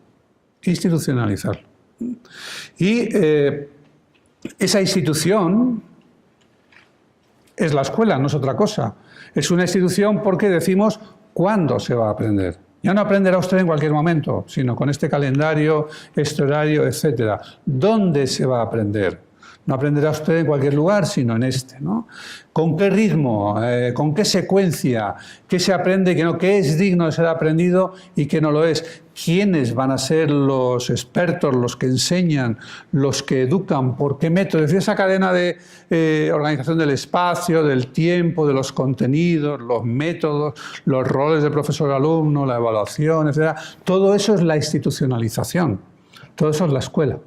Y esa institución es la escuela, no es otra cosa. Es una institución porque decimos cuándo se va a aprender. Ya no aprenderá usted en cualquier momento, sino con este calendario, este horario, etcétera. ¿Dónde se va a aprender? No aprenderá usted en cualquier lugar, sino en este, ¿no? ¿Con qué ritmo? ¿Con qué secuencia? ¿Qué se aprende y qué no? ¿Qué es digno de ser aprendido y qué no lo es? ¿Quiénes van a ser los expertos, los que enseñan, los que educan? ¿Por qué método? Es decir, esa cadena de organización del espacio, del tiempo, de los contenidos, los métodos, los roles de profesor-alumno, la evaluación, etc. Todo eso es la institucionalización. Todo eso es la escuela.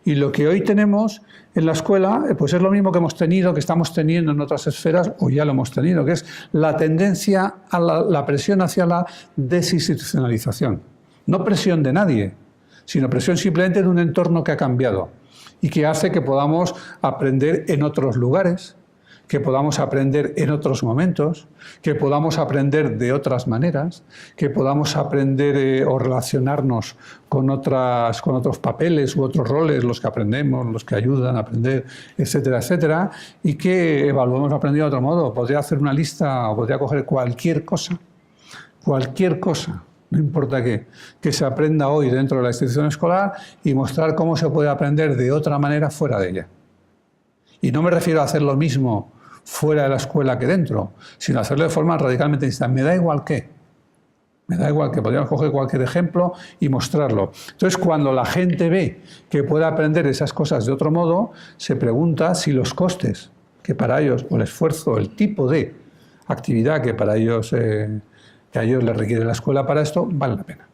Y lo que hoy tenemos en la escuela, pues es lo mismo que hemos tenido, que estamos teniendo en otras esferas, o ya lo hemos tenido, que es la tendencia a la presión hacia la desinstitucionalización. No presión de nadie, sino presión simplemente de un entorno que ha cambiado y que hace que podamos aprender en otros lugares, que podamos aprender en otros momentos, que podamos aprender de otras maneras, que podamos aprender o relacionarnos con otros papeles u otros roles, los que aprendemos, los que ayudan a aprender, etcétera, etcétera, y que evaluemos aprendido de otro modo. Podría hacer una lista o podría coger cualquier cosa, no importa qué, que se aprenda hoy dentro de la institución escolar y mostrar cómo se puede aprender de otra manera fuera de ella. Y no me refiero a hacer lo mismo fuera de la escuela que dentro, sino hacerlo de forma radicalmente distinta. Me da igual qué. Podríamos coger cualquier ejemplo y mostrarlo. Entonces, cuando la gente ve que puede aprender esas cosas de otro modo, se pregunta si los costes que para ellos, o el esfuerzo, el tipo de actividad que a ellos les requiere la escuela para esto, vale la pena.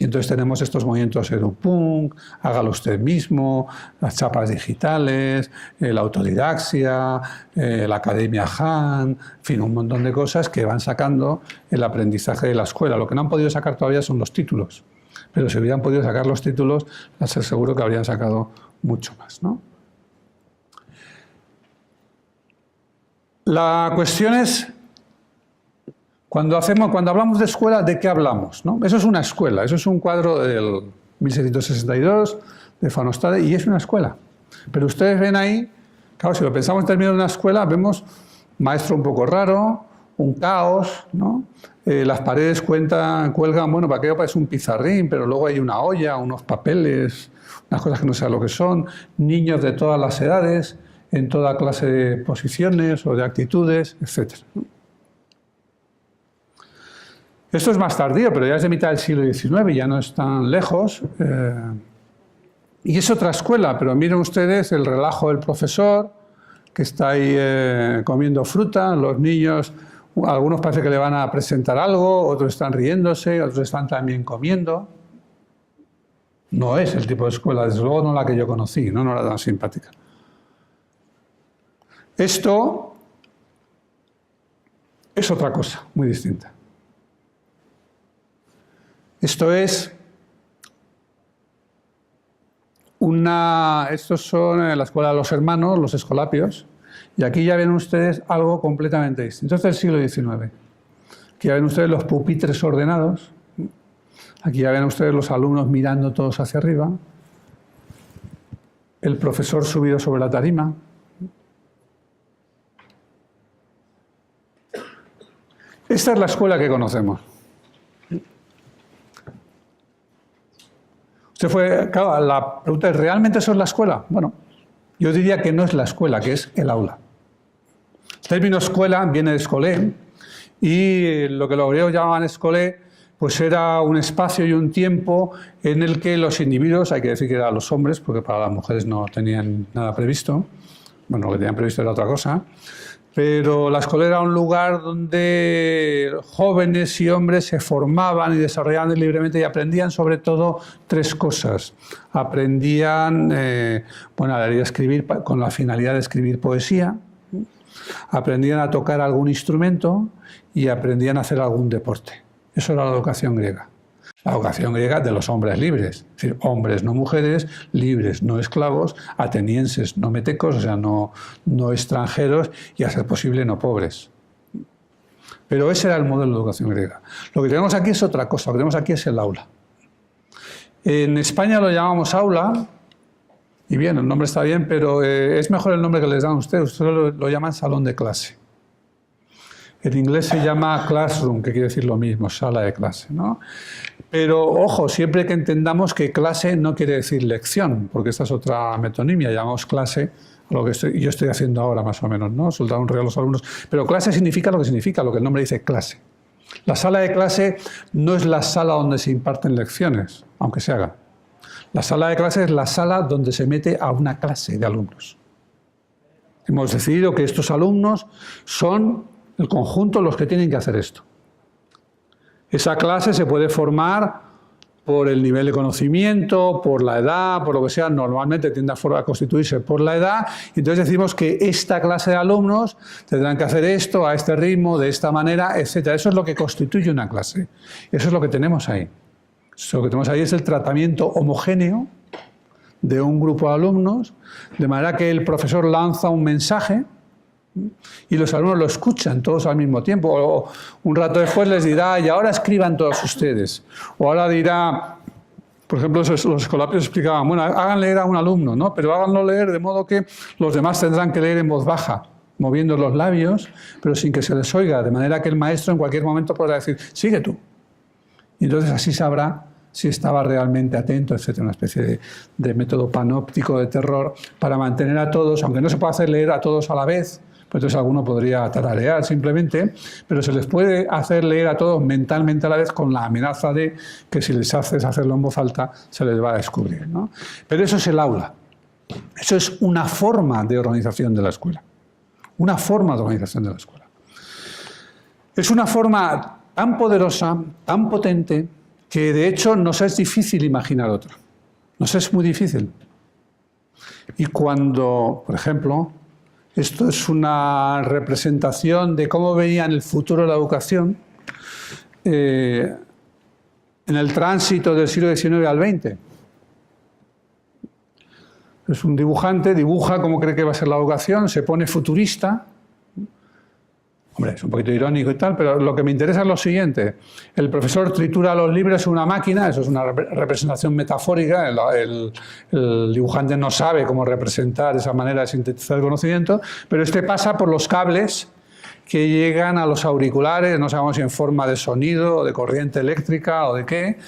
Y entonces tenemos estos movimientos edupunk, hágalo usted mismo, las chapas digitales, la autodidaxia, la Academia Han, en fin, un montón de cosas que van sacando el aprendizaje de la escuela. Lo que no han podido sacar todavía son los títulos, pero si hubieran podido sacar los títulos, les aseguro que habrían sacado mucho más, ¿no? La cuestión es, cuando hablamos de escuela, ¿de qué hablamos? ¿No? Eso es una escuela, eso es un cuadro del 1662 de Van Ostade y es una escuela. Pero ustedes ven ahí, claro, si lo pensamos en términos de una escuela, vemos maestro un poco raro, un caos, ¿no? Las paredes cuelgan, bueno, para aquello parece un pizarrín, pero luego hay una olla, unos papeles, unas cosas que no sé lo que son, niños de todas las edades, en toda clase de posiciones o de actitudes, etc. Esto es más tardío, pero ya es de mitad del siglo XIX, ya no es tan lejos. Y es otra escuela, pero miren ustedes el relajo del profesor, que está ahí comiendo fruta, los niños, algunos parece que le van a presentar algo, otros están riéndose, otros están también comiendo. No es el tipo de escuela, desde luego no la que yo conocí, no era tan simpática. Esto es otra cosa, muy distinta. Esto es estos son la escuela de los hermanos, los escolapios, y aquí ya ven ustedes algo completamente distinto. Esto es del siglo XIX. Aquí ya ven ustedes los pupitres ordenados, aquí ya ven ustedes los alumnos mirando todos hacia arriba, el profesor subido sobre la tarima. Esta es la escuela que conocemos. Claro, la pregunta es, ¿realmente eso es la escuela? Bueno, yo diría que no es la escuela, que es el aula. El término escuela viene de escolé, y lo que los griegos llamaban escolé, pues era un espacio y un tiempo en el que los individuos, hay que decir que eran los hombres, porque para las mujeres no tenían nada previsto, bueno, lo que tenían previsto era otra cosa, pero la escuela era un lugar donde jóvenes y hombres se formaban y desarrollaban libremente y aprendían sobre todo tres cosas. Aprendían a leer y a escribir con la finalidad de escribir poesía, aprendían a tocar algún instrumento y aprendían a hacer algún deporte. Eso era la educación griega. La educación griega de los hombres libres, es decir, hombres no mujeres, libres no esclavos, atenienses no metecos, o sea, no extranjeros y a ser posible no pobres. Pero ese era el modelo de educación griega. Lo que tenemos aquí es otra cosa, lo que tenemos aquí es el aula. En España lo llamamos aula, y bien, el nombre está bien, pero es mejor el nombre que les dan a ustedes lo llaman salón de clase. En inglés se llama classroom, que quiere decir lo mismo, sala de clase, ¿no? Pero, ojo, siempre que entendamos que clase no quiere decir lección, porque esta es otra metonimia, llamamos clase a lo que yo estoy haciendo ahora más o menos, ¿no? Soltar un regalo a los alumnos. Pero clase significa lo que el nombre dice clase. La sala de clase no es la sala donde se imparten lecciones, aunque se haga. La sala de clase es la sala donde se mete a una clase de alumnos. Hemos decidido que estos alumnos son el conjunto los que tienen que hacer esto. Esa clase se puede formar por el nivel de conocimiento, por la edad, por lo que sea, normalmente tiende a constituirse por la edad, y entonces decimos que esta clase de alumnos tendrán que hacer esto a este ritmo, de esta manera, etc. Eso es lo que constituye una clase. Eso es lo que tenemos ahí. Lo que tenemos ahí es el tratamiento homogéneo de un grupo de alumnos, de manera que el profesor lanza un mensaje y los alumnos lo escuchan todos al mismo tiempo. O un rato después les dirá, y ahora escriban todos ustedes. O ahora dirá, por ejemplo, los escolapios explicaban, bueno, hagan leer a un alumno, ¿no? Pero háganlo leer de modo que los demás tendrán que leer en voz baja, moviendo los labios, pero sin que se les oiga, de manera que el maestro en cualquier momento podrá decir, sigue tú. Y entonces así sabrá si estaba realmente atento, etc. Una especie de método panóptico de terror para mantener a todos, aunque no se pueda hacer leer a todos a la vez, pues entonces alguno podría tararear simplemente, pero se les puede hacer leer a todos mentalmente a la vez con la amenaza de que si les haces hacerlo en voz alta se les va a descubrir, ¿no? Pero eso es el aula. Eso es una forma de organización de la escuela. Una forma de organización de la escuela. Es una forma tan poderosa, tan potente, que de hecho nos es difícil imaginar otra. Nos es muy difícil. Y cuando, por ejemplo, esto es una representación de cómo veía en el futuro la educación, en el tránsito del siglo XIX al XX. Es un dibujante, dibuja cómo cree que va a ser la educación, se pone futurista. Hombre, es un poquito irónico y tal, pero lo que me interesa es lo siguiente. El profesor tritura los libros en una máquina, eso es una representación metafórica, el dibujante no sabe cómo representar esa manera de sintetizar el conocimiento, pero este pasa por los cables que llegan a los auriculares, no sabemos si en forma de sonido, o de corriente eléctrica o de qué,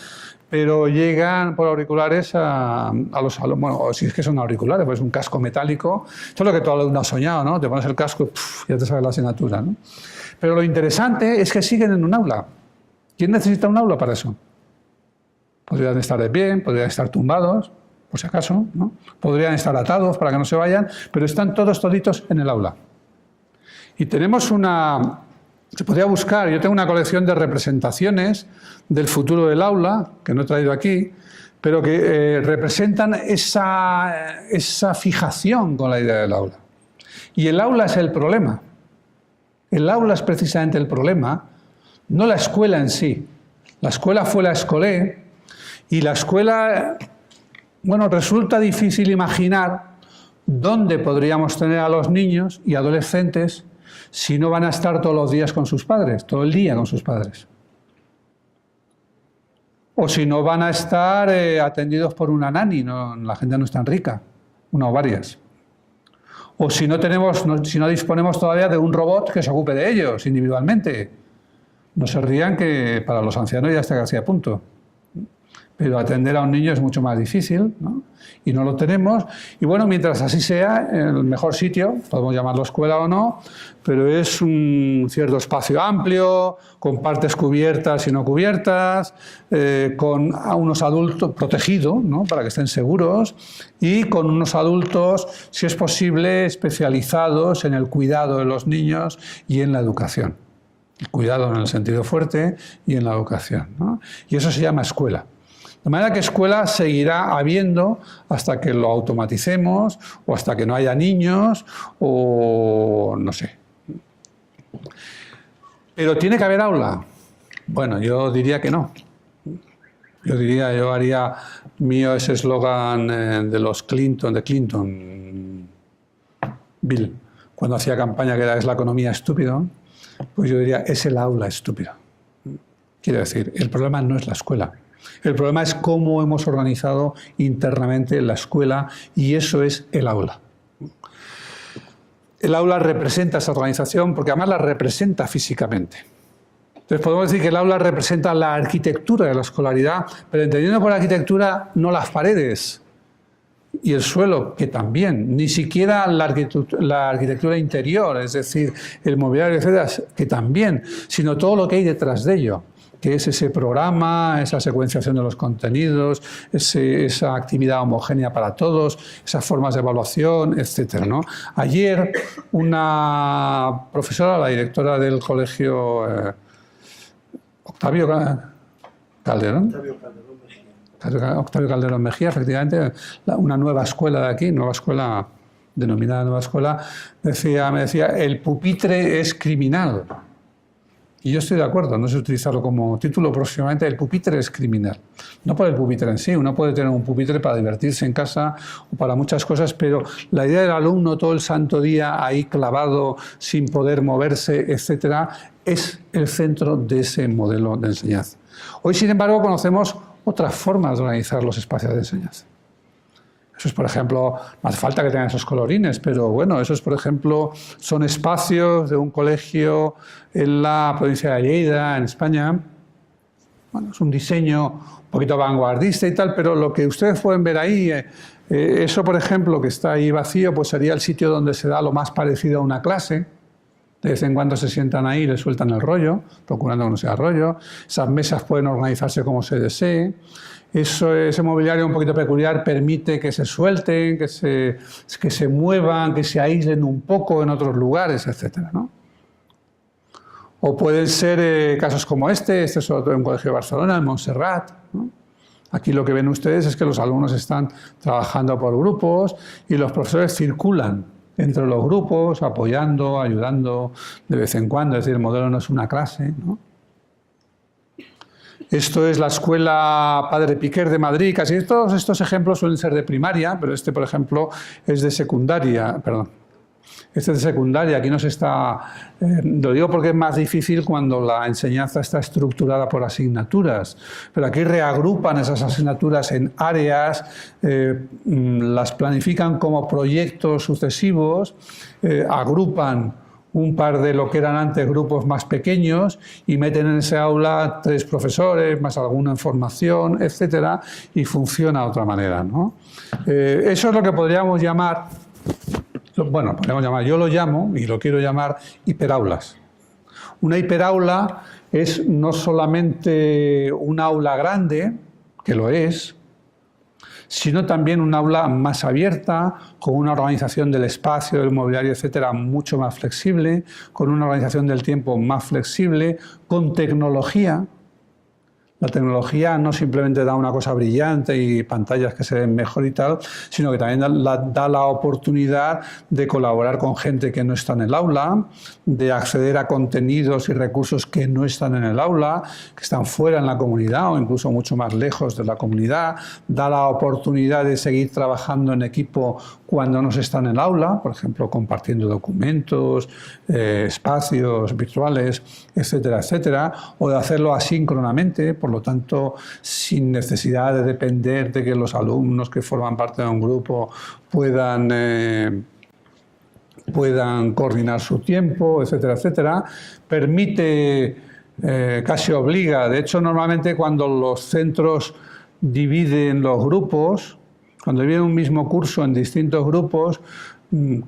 pero llegan por auriculares a los alumnos, bueno, o si es que son auriculares, pues es un casco metálico. Esto es lo que todo alumno ha soñado, ¿no? Te pones el casco y ya te sabes la asignatura, ¿no? Pero lo interesante es que siguen en un aula. ¿Quién necesita un aula para eso? Podrían estar de pie, podrían estar tumbados, por si acaso, ¿no? Podrían estar atados para que no se vayan, pero están todos toditos en el aula. Y tenemos una... Se podría buscar, yo tengo una colección de representaciones del futuro del aula, que no he traído aquí, pero que representan esa fijación con la idea del aula. Y el aula es el problema. El aula es precisamente el problema, no la escuela en sí. La escuela fue la escolé, y la escuela, bueno, resulta difícil imaginar dónde podríamos tener a los niños y adolescentes si no van a estar todos los días con sus padres, todo el día con sus padres. O si no van a estar atendidos por una nani, no, la gente no es tan rica, una o varias. O si no disponemos todavía de un robot que se ocupe de ellos individualmente. No se rían que para los ancianos ya está casi a punto. Pero atender a un niño es mucho más difícil, ¿no? Y no lo tenemos. Y bueno, mientras así sea, el mejor sitio, podemos llamarlo escuela o no, pero es un cierto espacio amplio, con partes cubiertas y no cubiertas, con a unos adultos protegidos, ¿no? Para que estén seguros, y con unos adultos, si es posible, especializados en el cuidado de los niños y en la educación. El cuidado en el sentido fuerte y en la educación, ¿no? Y eso se llama escuela. De manera que escuela seguirá habiendo hasta que lo automaticemos o hasta que no haya niños o no sé. ¿Pero tiene que haber aula? Bueno, yo diría que no. Yo haría mío ese eslogan de los Clinton, Bill, cuando hacía campaña que es la economía estúpido, pues yo diría, es el aula estúpido. Quiero decir, el problema no es la escuela. El problema es cómo hemos organizado internamente la escuela y eso es el aula. El aula representa esa organización porque además la representa físicamente. Entonces podemos decir que el aula representa la arquitectura de la escolaridad, pero entendiendo por arquitectura no las paredes y el suelo, que también, ni siquiera la arquitectura interior, es decir, el mobiliario, etcétera, que también, sino todo lo que hay detrás de ello, que es ese programa, esa secuenciación de los contenidos, esa actividad homogénea para todos, esas formas de evaluación, etc., ¿no? Ayer una profesora, la directora del colegio Octavio Calderón Mejía, efectivamente, una nueva escuela de aquí, nueva escuela denominada nueva escuela, me decía, el pupitre es criminal. Y yo estoy de acuerdo, no sé utilizarlo como título próximamente, el pupitre es criminal. No por el pupitre en sí, uno puede tener un pupitre para divertirse en casa o para muchas cosas, pero la idea del alumno todo el santo día ahí clavado, sin poder moverse, etcétera, es el centro de ese modelo de enseñanza. Hoy, sin embargo, conocemos otras formas de organizar los espacios de enseñanza. Eso es, por ejemplo, no hace falta que tengan esos colorines, pero bueno, esos, por ejemplo, son espacios de un colegio en la provincia de Lleida, en España. Bueno, es un diseño un poquito vanguardista y tal, pero lo que ustedes pueden ver ahí, eso, por ejemplo, que está ahí vacío, pues sería el sitio donde se da lo más parecido a una clase. De vez en cuando se sientan ahí y le sueltan el rollo, procurando que no sea rollo. Esas mesas pueden organizarse como se desee. Ese mobiliario un poquito peculiar permite que se suelten, que se muevan, que se aíslen un poco en otros lugares, etc., ¿no? O pueden ser casos como este es sobre todo en un colegio de Barcelona, en Montserrat, ¿no? Aquí lo que ven ustedes es que los alumnos están trabajando por grupos y los profesores circulan entre los grupos, apoyando, ayudando de vez en cuando. Es decir, el modelo no es una clase, ¿no? Esto es la escuela Padre Piquer de Madrid. Casi todos estos ejemplos suelen ser de primaria, pero este, por ejemplo, es de secundaria. Perdón. Este es de secundaria. Aquí no se está... lo digo porque es más difícil cuando la enseñanza está estructurada por asignaturas. Pero aquí reagrupan esas asignaturas en áreas, las planifican como proyectos sucesivos, agrupan un par de lo que eran antes grupos más pequeños y meten en ese aula 3 profesores, más alguna en formación, etcétera, y funciona de otra manera, ¿no? Eso es lo que podríamos llamar, bueno, yo lo llamo y lo quiero llamar hiperaulas. Una hiperaula es no solamente un aula grande, que lo es, sino también un aula más abierta, con una organización del espacio, del mobiliario, etcétera, mucho más flexible, con una organización del tiempo más flexible, con tecnología. La tecnología no simplemente da una cosa brillante y pantallas que se ven mejor y tal, sino que también da la oportunidad de colaborar con gente que no está en el aula, de acceder a contenidos y recursos que no están en el aula, que están fuera en la comunidad o incluso mucho más lejos de la comunidad, da la oportunidad de seguir trabajando en equipo cuando no se está en el aula, por ejemplo, compartiendo documentos, espacios virtuales, etcétera, etcétera, o de hacerlo asíncronamente, por lo tanto, sin necesidad de depender de que los alumnos que forman parte de un grupo puedan coordinar su tiempo, etcétera, etcétera. Permite, casi obliga, de hecho, normalmente cuando los centros dividen los grupos, cuando dividen un mismo curso en distintos grupos,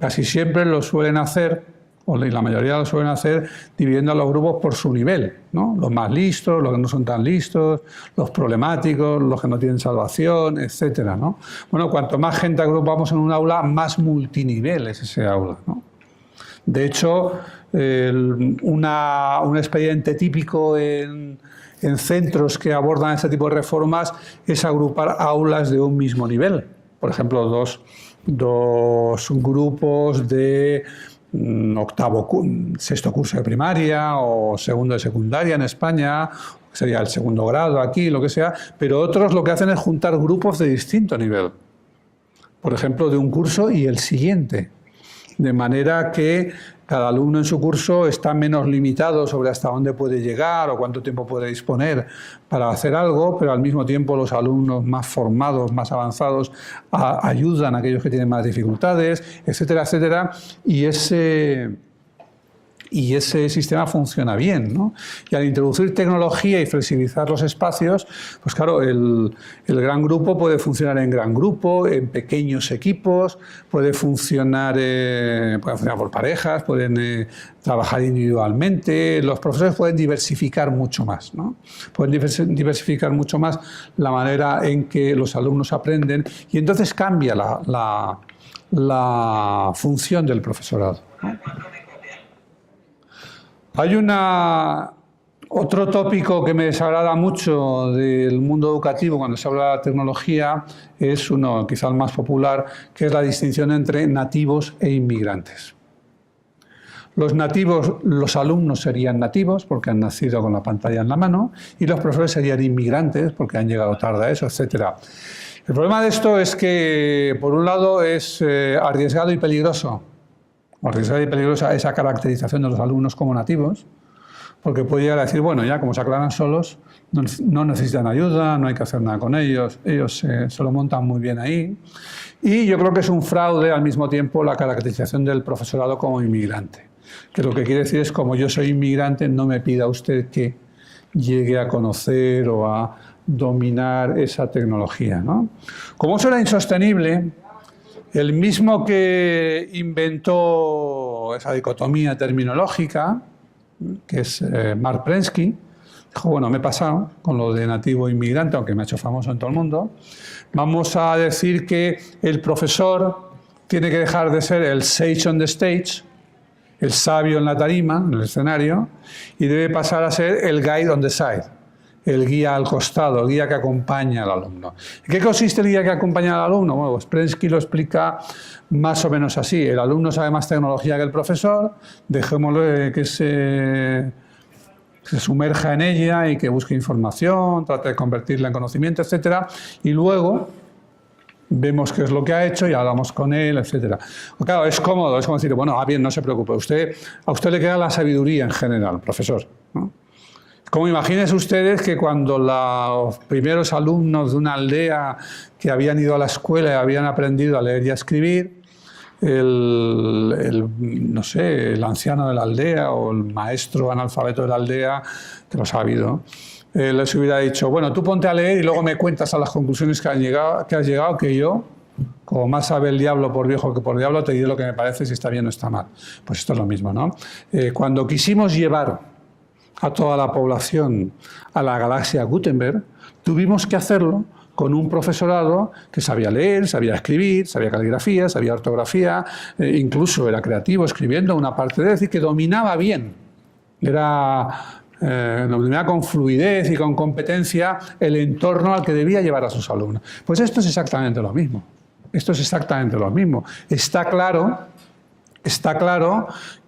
casi siempre lo suelen hacer, o la mayoría lo suelen hacer, dividiendo a los grupos por su nivel, ¿no? Los más listos, los que no son tan listos, los problemáticos, los que no tienen salvación, etcétera, ¿no? Bueno, cuanto más gente agrupamos en un aula, más multinivel es ese aula, ¿no? De hecho, un expediente típico en centros que abordan este tipo de reformas es agrupar aulas de un mismo nivel. Por ejemplo, dos grupos de sexto curso de primaria o segundo de secundaria en España, sería el segundo grado aquí, lo que sea, pero otros lo que hacen es juntar grupos de distinto nivel. Por ejemplo, de un curso y el siguiente. De manera que cada alumno en su curso está menos limitado sobre hasta dónde puede llegar o cuánto tiempo puede disponer para hacer algo, pero al mismo tiempo los alumnos más formados, más avanzados, ayudan a aquellos que tienen más dificultades, etcétera, etcétera, y ese sistema funciona bien, ¿no? Y al introducir tecnología y flexibilizar los espacios, pues claro, el gran grupo puede funcionar en gran grupo, en pequeños equipos, puede funcionar por parejas, pueden trabajar individualmente, los profesores pueden diversificar mucho más, ¿no? Pueden diversificar mucho más la manera en que los alumnos aprenden y entonces cambia la función del profesorado, ¿no? Hay otro tópico que me desagrada mucho del mundo educativo cuando se habla de la tecnología, es uno quizá el más popular, que es la distinción entre nativos e inmigrantes. Los nativos, los alumnos serían nativos porque han nacido con la pantalla en la mano y los profesores serían inmigrantes porque han llegado tarde a eso, etc. El problema de esto es que, por un lado, es arriesgado y peligroso. Arriesgada y peligrosa esa caracterización de los alumnos como nativos, porque puede llegar a decir, bueno, ya como se aclaran solos, no necesitan ayuda, no hay que hacer nada con ellos se lo montan muy bien ahí. Y yo creo que es un fraude al mismo tiempo la caracterización del profesorado como inmigrante, que lo que quiere decir es, como yo soy inmigrante, no me pida usted que llegue a conocer o a dominar esa tecnología, ¿no? Como eso era insostenible, el mismo que inventó esa dicotomía terminológica, que es Mark Prensky, dijo, bueno, me he pasado con lo de nativo e inmigrante, aunque me ha hecho famoso en todo el mundo, vamos a decir que el profesor tiene que dejar de ser el sage on the stage, el sabio en la tarima, en el escenario, y debe pasar a ser el guide on the side, el guía al costado, el guía que acompaña al alumno. ¿En qué consiste el guía que acompaña al alumno? Bueno, pues Prensky lo explica más o menos así. El alumno sabe más tecnología que el profesor, dejémosle que se sumerja en ella y que busque información, trate de convertirla en conocimiento, etcétera, y luego vemos qué es lo que ha hecho y hablamos con él, etcétera. Claro, es cómodo, es como decir, bueno, bien, no se preocupe, a usted le queda la sabiduría en general, profesor, ¿no? Como imagínense ustedes que cuando los primeros alumnos de una aldea que habían ido a la escuela y habían aprendido a leer y a escribir, no sé, el anciano de la aldea o el maestro analfabeto de la aldea, que los ha habido, les hubiera dicho, bueno, tú ponte a leer y luego me cuentas a las conclusiones que has llegado, que yo, como más sabe el diablo por viejo que por diablo, te diré lo que me parece si está bien o está mal. Pues esto es lo mismo, ¿no? Cuando quisimos llevar a toda la población a la galaxia Gutenberg, tuvimos que hacerlo con un profesorado que sabía leer, sabía escribir, sabía caligrafía, sabía ortografía, incluso era creativo escribiendo una parte de decir que dominaba bien. Dominaba con fluidez y con competencia el entorno al que debía llevar a sus alumnos. Pues esto es exactamente lo mismo. Esto es exactamente lo mismo. Está claro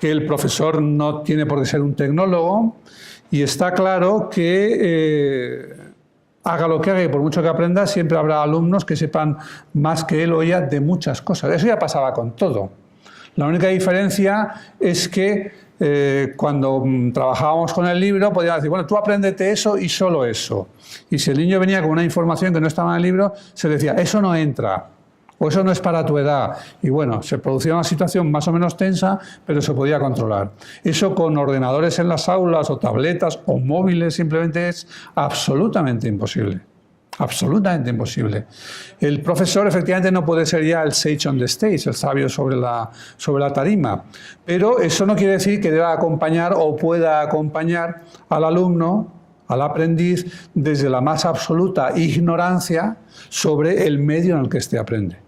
que el profesor no tiene por qué ser un tecnólogo y está claro que haga lo que haga y por mucho que aprenda, siempre habrá alumnos que sepan más que él o ella de muchas cosas. Eso ya pasaba con todo. La única diferencia es que cuando trabajábamos con el libro podíamos decir, bueno, tú apréndete eso y solo eso. Y si el niño venía con una información que no estaba en el libro, se le decía, eso no entra. O eso no es para tu edad. Y bueno, se producía una situación más o menos tensa, pero se podía controlar. Eso con ordenadores en las aulas o tabletas o móviles simplemente es absolutamente imposible. Absolutamente imposible. El profesor efectivamente no puede ser ya el sage on the stage, el sabio sobre la tarima, pero eso no quiere decir que deba acompañar o pueda acompañar al alumno, al aprendiz, desde la más absoluta ignorancia sobre el medio en el que éste aprende.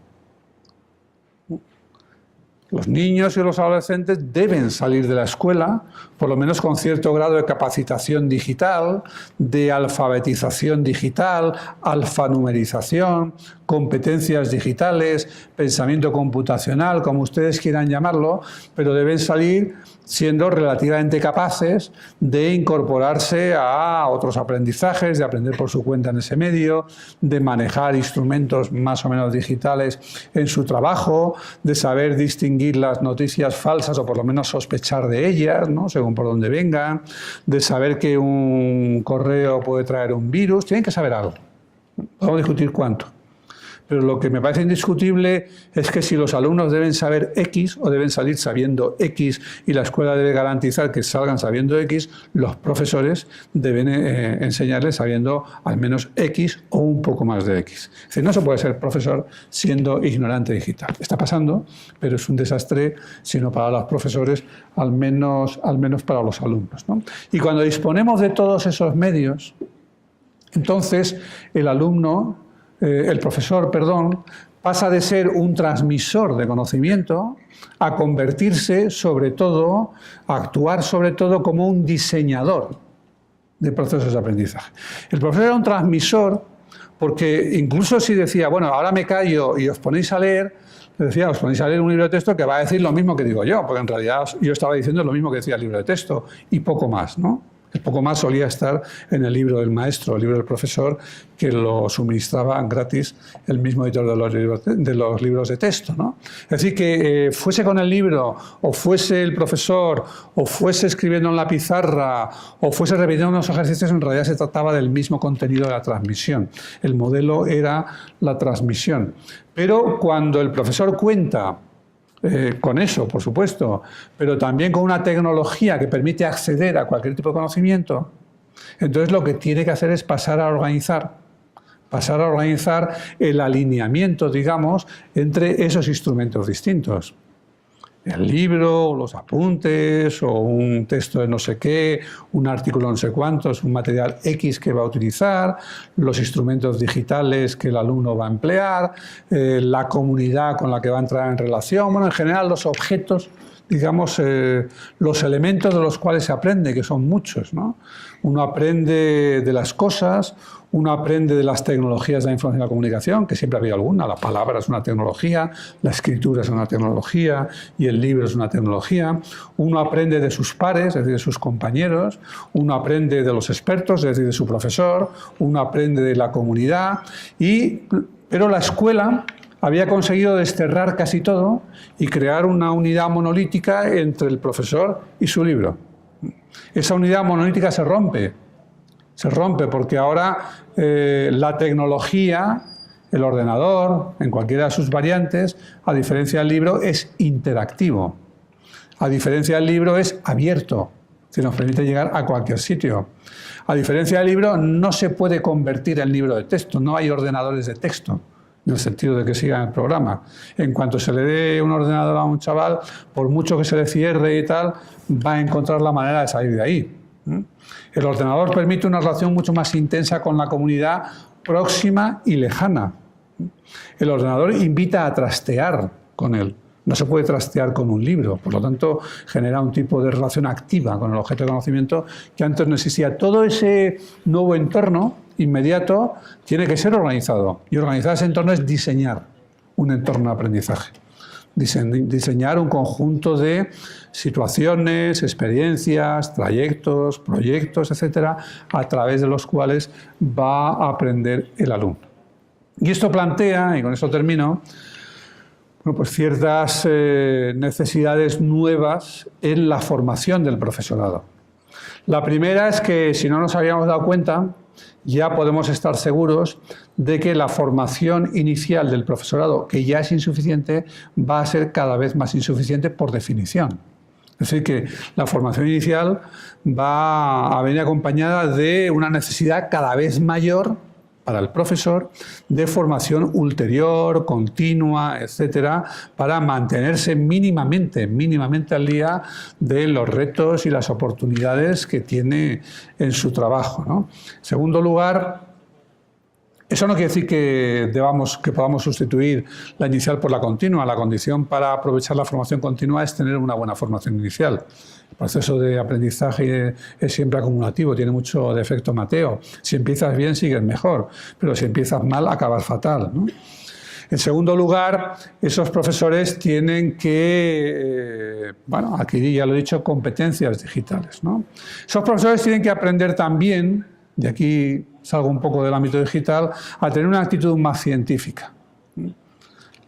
Los niños y los adolescentes deben salir de la escuela, por lo menos con cierto grado de capacitación digital, de alfabetización digital, alfanumerización, competencias digitales, pensamiento computacional, como ustedes quieran llamarlo, pero deben salir siendo relativamente capaces de incorporarse a otros aprendizajes, de aprender por su cuenta en ese medio, de manejar instrumentos más o menos digitales en su trabajo, de saber distinguir las noticias falsas o por lo menos sospechar de ellas, ¿no? Según por dónde vengan, de saber que un correo puede traer un virus. Tienen que saber algo. Podemos discutir cuánto. Pero lo que me parece indiscutible es que si los alumnos deben saber X o deben salir sabiendo X y la escuela debe garantizar que salgan sabiendo X, los profesores deben enseñarles sabiendo al menos X o un poco más de X. Es decir, no se puede ser profesor siendo ignorante digital. Está pasando, pero es un desastre, si no para los profesores, al menos para los alumnos, ¿no? Y cuando disponemos de todos esos medios, entonces el profesor, pasa de ser un transmisor de conocimiento a convertirse sobre todo, a actuar sobre todo como un diseñador de procesos de aprendizaje. El profesor era un transmisor porque incluso si decía, bueno, ahora me callo y os ponéis a leer, le decía, os ponéis a leer un libro de texto que va a decir lo mismo que digo yo, porque en realidad yo estaba diciendo lo mismo que decía el libro de texto y poco más, ¿no? El poco más solía estar en el libro del maestro, el libro del profesor, que lo suministraba gratis el mismo editor de los libros de texto, ¿no? Es decir, que fuese con el libro, o fuese el profesor, o fuese escribiendo en la pizarra, o fuese repitiendo unos ejercicios, en realidad se trataba del mismo contenido de la transmisión. El modelo era la transmisión. Pero cuando el profesor cuenta con eso, por supuesto, pero también con una tecnología que permite acceder a cualquier tipo de conocimiento, entonces lo que tiene que hacer es pasar a organizar el alineamiento, digamos, entre esos instrumentos distintos. El libro, los apuntes, o un texto de no sé qué, un artículo no sé cuántos, un material X que va a utilizar, los instrumentos digitales que el alumno va a emplear, la comunidad con la que va a entrar en relación, bueno, en general los objetos digamos, los elementos de los cuales se aprende, que son muchos, ¿no? Uno aprende de las cosas, uno aprende de las tecnologías de la información y la comunicación, que siempre ha habido alguna. La palabra es una tecnología, la escritura es una tecnología y el libro es una tecnología. Uno aprende de sus pares, es decir, de sus compañeros. Uno aprende de los expertos, es decir, de su profesor. Uno aprende de la comunidad. Pero la escuela había conseguido desterrar casi todo y crear una unidad monolítica entre el profesor y su libro. Esa unidad monolítica se rompe porque ahora la tecnología, el ordenador, en cualquiera de sus variantes, a diferencia del libro, es interactivo. A diferencia del libro, es abierto, que nos permite llegar a cualquier sitio. A diferencia del libro, no se puede convertir en libro de texto, no hay ordenadores de texto, en el sentido de que siga el programa. En cuanto se le dé un ordenador a un chaval, por mucho que se le cierre y tal, va a encontrar la manera de salir de ahí. El ordenador permite una relación mucho más intensa con la comunidad próxima y lejana. El ordenador invita a trastear con él. No se puede trastear con un libro, por lo tanto genera un tipo de relación activa con el objeto de conocimiento que antes no existía. Todo ese nuevo entorno inmediato tiene que ser organizado, y organizar ese entorno es diseñar un entorno de aprendizaje. Diseñar un conjunto de situaciones, experiencias, trayectos, proyectos, etcétera, a través de los cuales va a aprender el alumno. Y esto plantea, y con esto termino, bueno, pues ciertas necesidades nuevas en la formación del profesorado. La primera es que, si no nos habíamos dado cuenta, ya podemos estar seguros de que la formación inicial del profesorado, que ya es insuficiente, va a ser cada vez más insuficiente por definición. Es decir, que la formación inicial va a venir acompañada de una necesidad cada vez mayor para el profesor de formación ulterior, continua, etcétera, para mantenerse mínimamente al día de los retos y las oportunidades que tiene en su trabajo, ¿no? En segundo lugar, eso no quiere decir que podamos sustituir la inicial por la continua. La condición para aprovechar la formación continua es tener una buena formación inicial. El proceso de aprendizaje es siempre acumulativo, tiene mucho de efecto Mateo. Si empiezas bien, sigues mejor, pero si empiezas mal, acabas fatal, ¿no? En segundo lugar, esos profesores tienen que, aquí ya lo he dicho, competencias digitales, ¿no? Esos profesores tienen que aprender también, de aquí salgo un poco del ámbito digital, a tener una actitud más científica.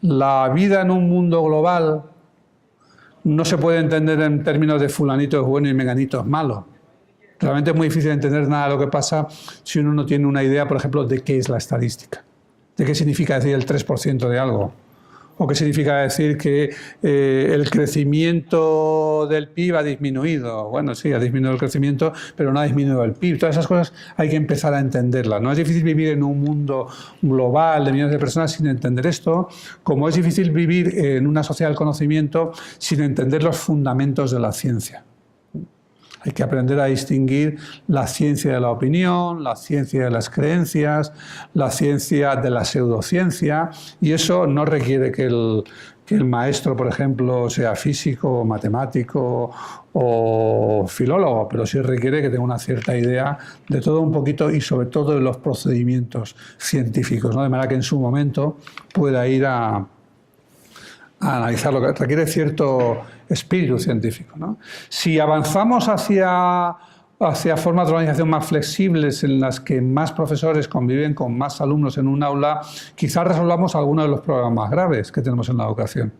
La vida en un mundo global no se puede entender en términos de fulanito es bueno y menganito es malo. Realmente es muy difícil entender nada de lo que pasa si uno no tiene una idea, por ejemplo, de qué es la estadística, de qué significa decir el 3% de algo, o qué significa decir que el crecimiento del PIB ha disminuido. Bueno, sí, ha disminuido el crecimiento, pero no ha disminuido el PIB. Todas esas cosas hay que empezar a entenderlas. No es difícil vivir en un mundo global de millones de personas sin entender esto, como es difícil vivir en una sociedad del conocimiento sin entender los fundamentos de la ciencia. Hay que aprender a distinguir la ciencia de la opinión, la ciencia de las creencias, la ciencia de la pseudociencia, y eso no requiere que el maestro, por ejemplo, sea físico, matemático o filólogo, pero sí requiere que tenga una cierta idea de todo un poquito y sobre todo de los procedimientos científicos, ¿no? De manera que en su momento pueda ir a analizar lo que requiere cierto espíritu científico, ¿no? Si avanzamos hacia formas de organización más flexibles en las que más profesores conviven con más alumnos en un aula, quizás resolvamos algunos de los problemas más graves que tenemos en la educación.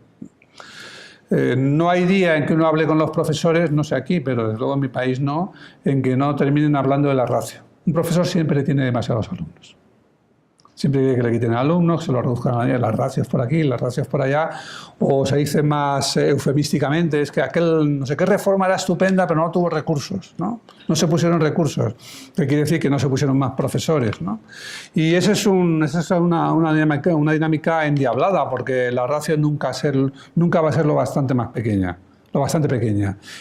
No hay día en que uno hable con los profesores, no sé aquí, pero desde luego en mi país no, en que no terminen hablando de la ratio. Un profesor siempre tiene demasiados alumnos. Siempre quiere que le quiten alumnos, que se lo reduzcan a las ratios por aquí, las ratios por allá, o se dice más eufemísticamente, es que aquel no sé qué reforma era estupenda, pero no tuvo recursos, ¿no? No se pusieron recursos, que quiere decir que no se pusieron más profesores, ¿no? Y esa es una dinámica endiablada, porque la ratio nunca va a ser lo bastante pequeña.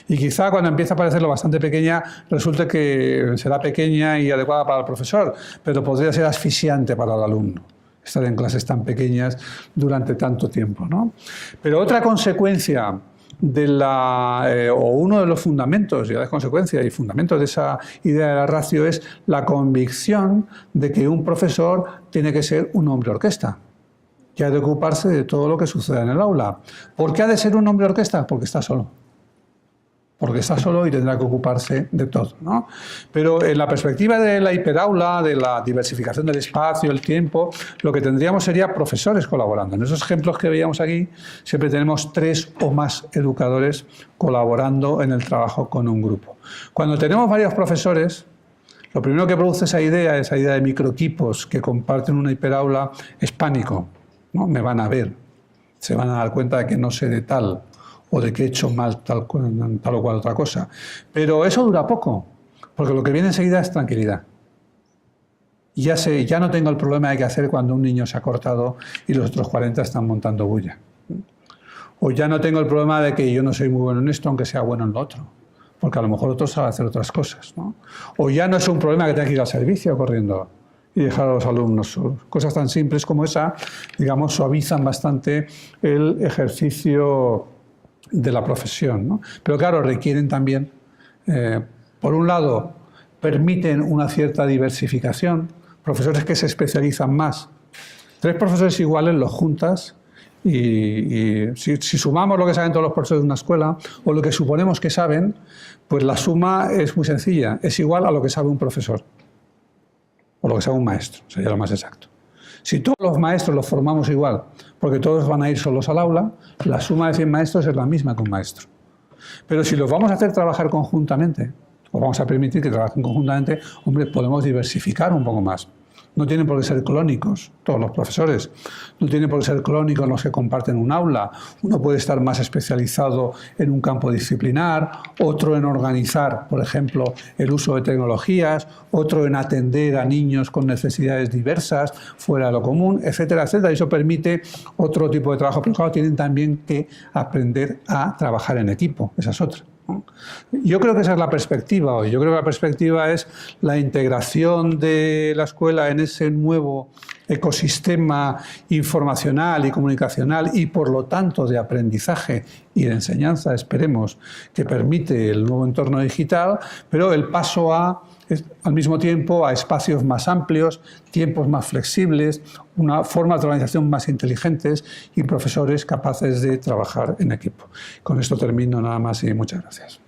Y quizá cuando empieza a parecer lo bastante pequeña, resulte que será pequeña y adecuada para el profesor, pero podría ser asfixiante para el alumno estar en clases tan pequeñas durante tanto tiempo, ¿no? Pero otra consecuencia o uno de los fundamentos y las consecuencias y fundamentos de esa idea de la ratio es la convicción de que un profesor tiene que ser un hombre orquesta, que ha de ocuparse de todo lo que sucede en el aula. ¿Por qué ha de ser un hombre orquesta? Porque está solo. Porque está solo y tendrá que ocuparse de todo, ¿no? Pero en la perspectiva de la hiperaula, de la diversificación del espacio, el tiempo, lo que tendríamos sería profesores colaborando. En esos ejemplos que veíamos aquí, siempre tenemos 3 o más educadores colaborando en el trabajo con un grupo. Cuando tenemos varios profesores, lo primero que produce esa idea de microequipos que comparten una hiperaula, es pánico, ¿no? Me van a ver, se van a dar cuenta de que no sé de tal, o de que he hecho mal tal o cual otra cosa. Pero eso dura poco, porque lo que viene enseguida es tranquilidad. Ya no tengo el problema de qué hacer cuando un niño se ha cortado y los otros 40 están montando bulla. O ya no tengo el problema de que yo no soy muy bueno en esto, aunque sea bueno en lo otro, porque a lo mejor otro sabe hacer otras cosas, ¿no? O ya no es un problema que tenga que ir al servicio corriendo y dejar a los alumnos solos. Cosas tan simples como esa, digamos, suavizan bastante el ejercicio de la profesión, ¿no? Pero claro, requieren también, por un lado, permiten una cierta diversificación, profesores que se especializan más. 3 profesores iguales los juntas y si sumamos lo que saben todos los profesores de una escuela o lo que suponemos que saben, pues la suma es muy sencilla, es igual a lo que sabe un profesor o lo que sabe un maestro, sería lo más exacto. Si todos los maestros los formamos igual, porque todos van a ir solos al aula, la suma de 100 maestros es la misma que un maestro. Pero si los vamos a hacer trabajar conjuntamente, o vamos a permitir que trabajen conjuntamente, hombre, podemos diversificar un poco más. No tienen por qué ser clónicos todos los profesores, no tienen por qué ser clónicos los que comparten un aula. Uno puede estar más especializado en un campo disciplinar, otro en organizar, por ejemplo, el uso de tecnologías, otro en atender a niños con necesidades diversas, fuera de lo común, etcétera, etcétera. Y eso permite otro tipo de trabajo. Pero claro, tienen también que aprender a trabajar en equipo, esa es otra. Yo creo que esa es la perspectiva hoy. Yo creo que la perspectiva es la integración de la escuela en ese nuevo ecosistema informacional y comunicacional y por lo tanto de aprendizaje y de enseñanza, esperemos, que permite el nuevo entorno digital, pero el paso al mismo tiempo a espacios más amplios, tiempos más flexibles, una forma de organización más inteligentes y profesores capaces de trabajar en equipo. Con esto termino nada más y muchas gracias.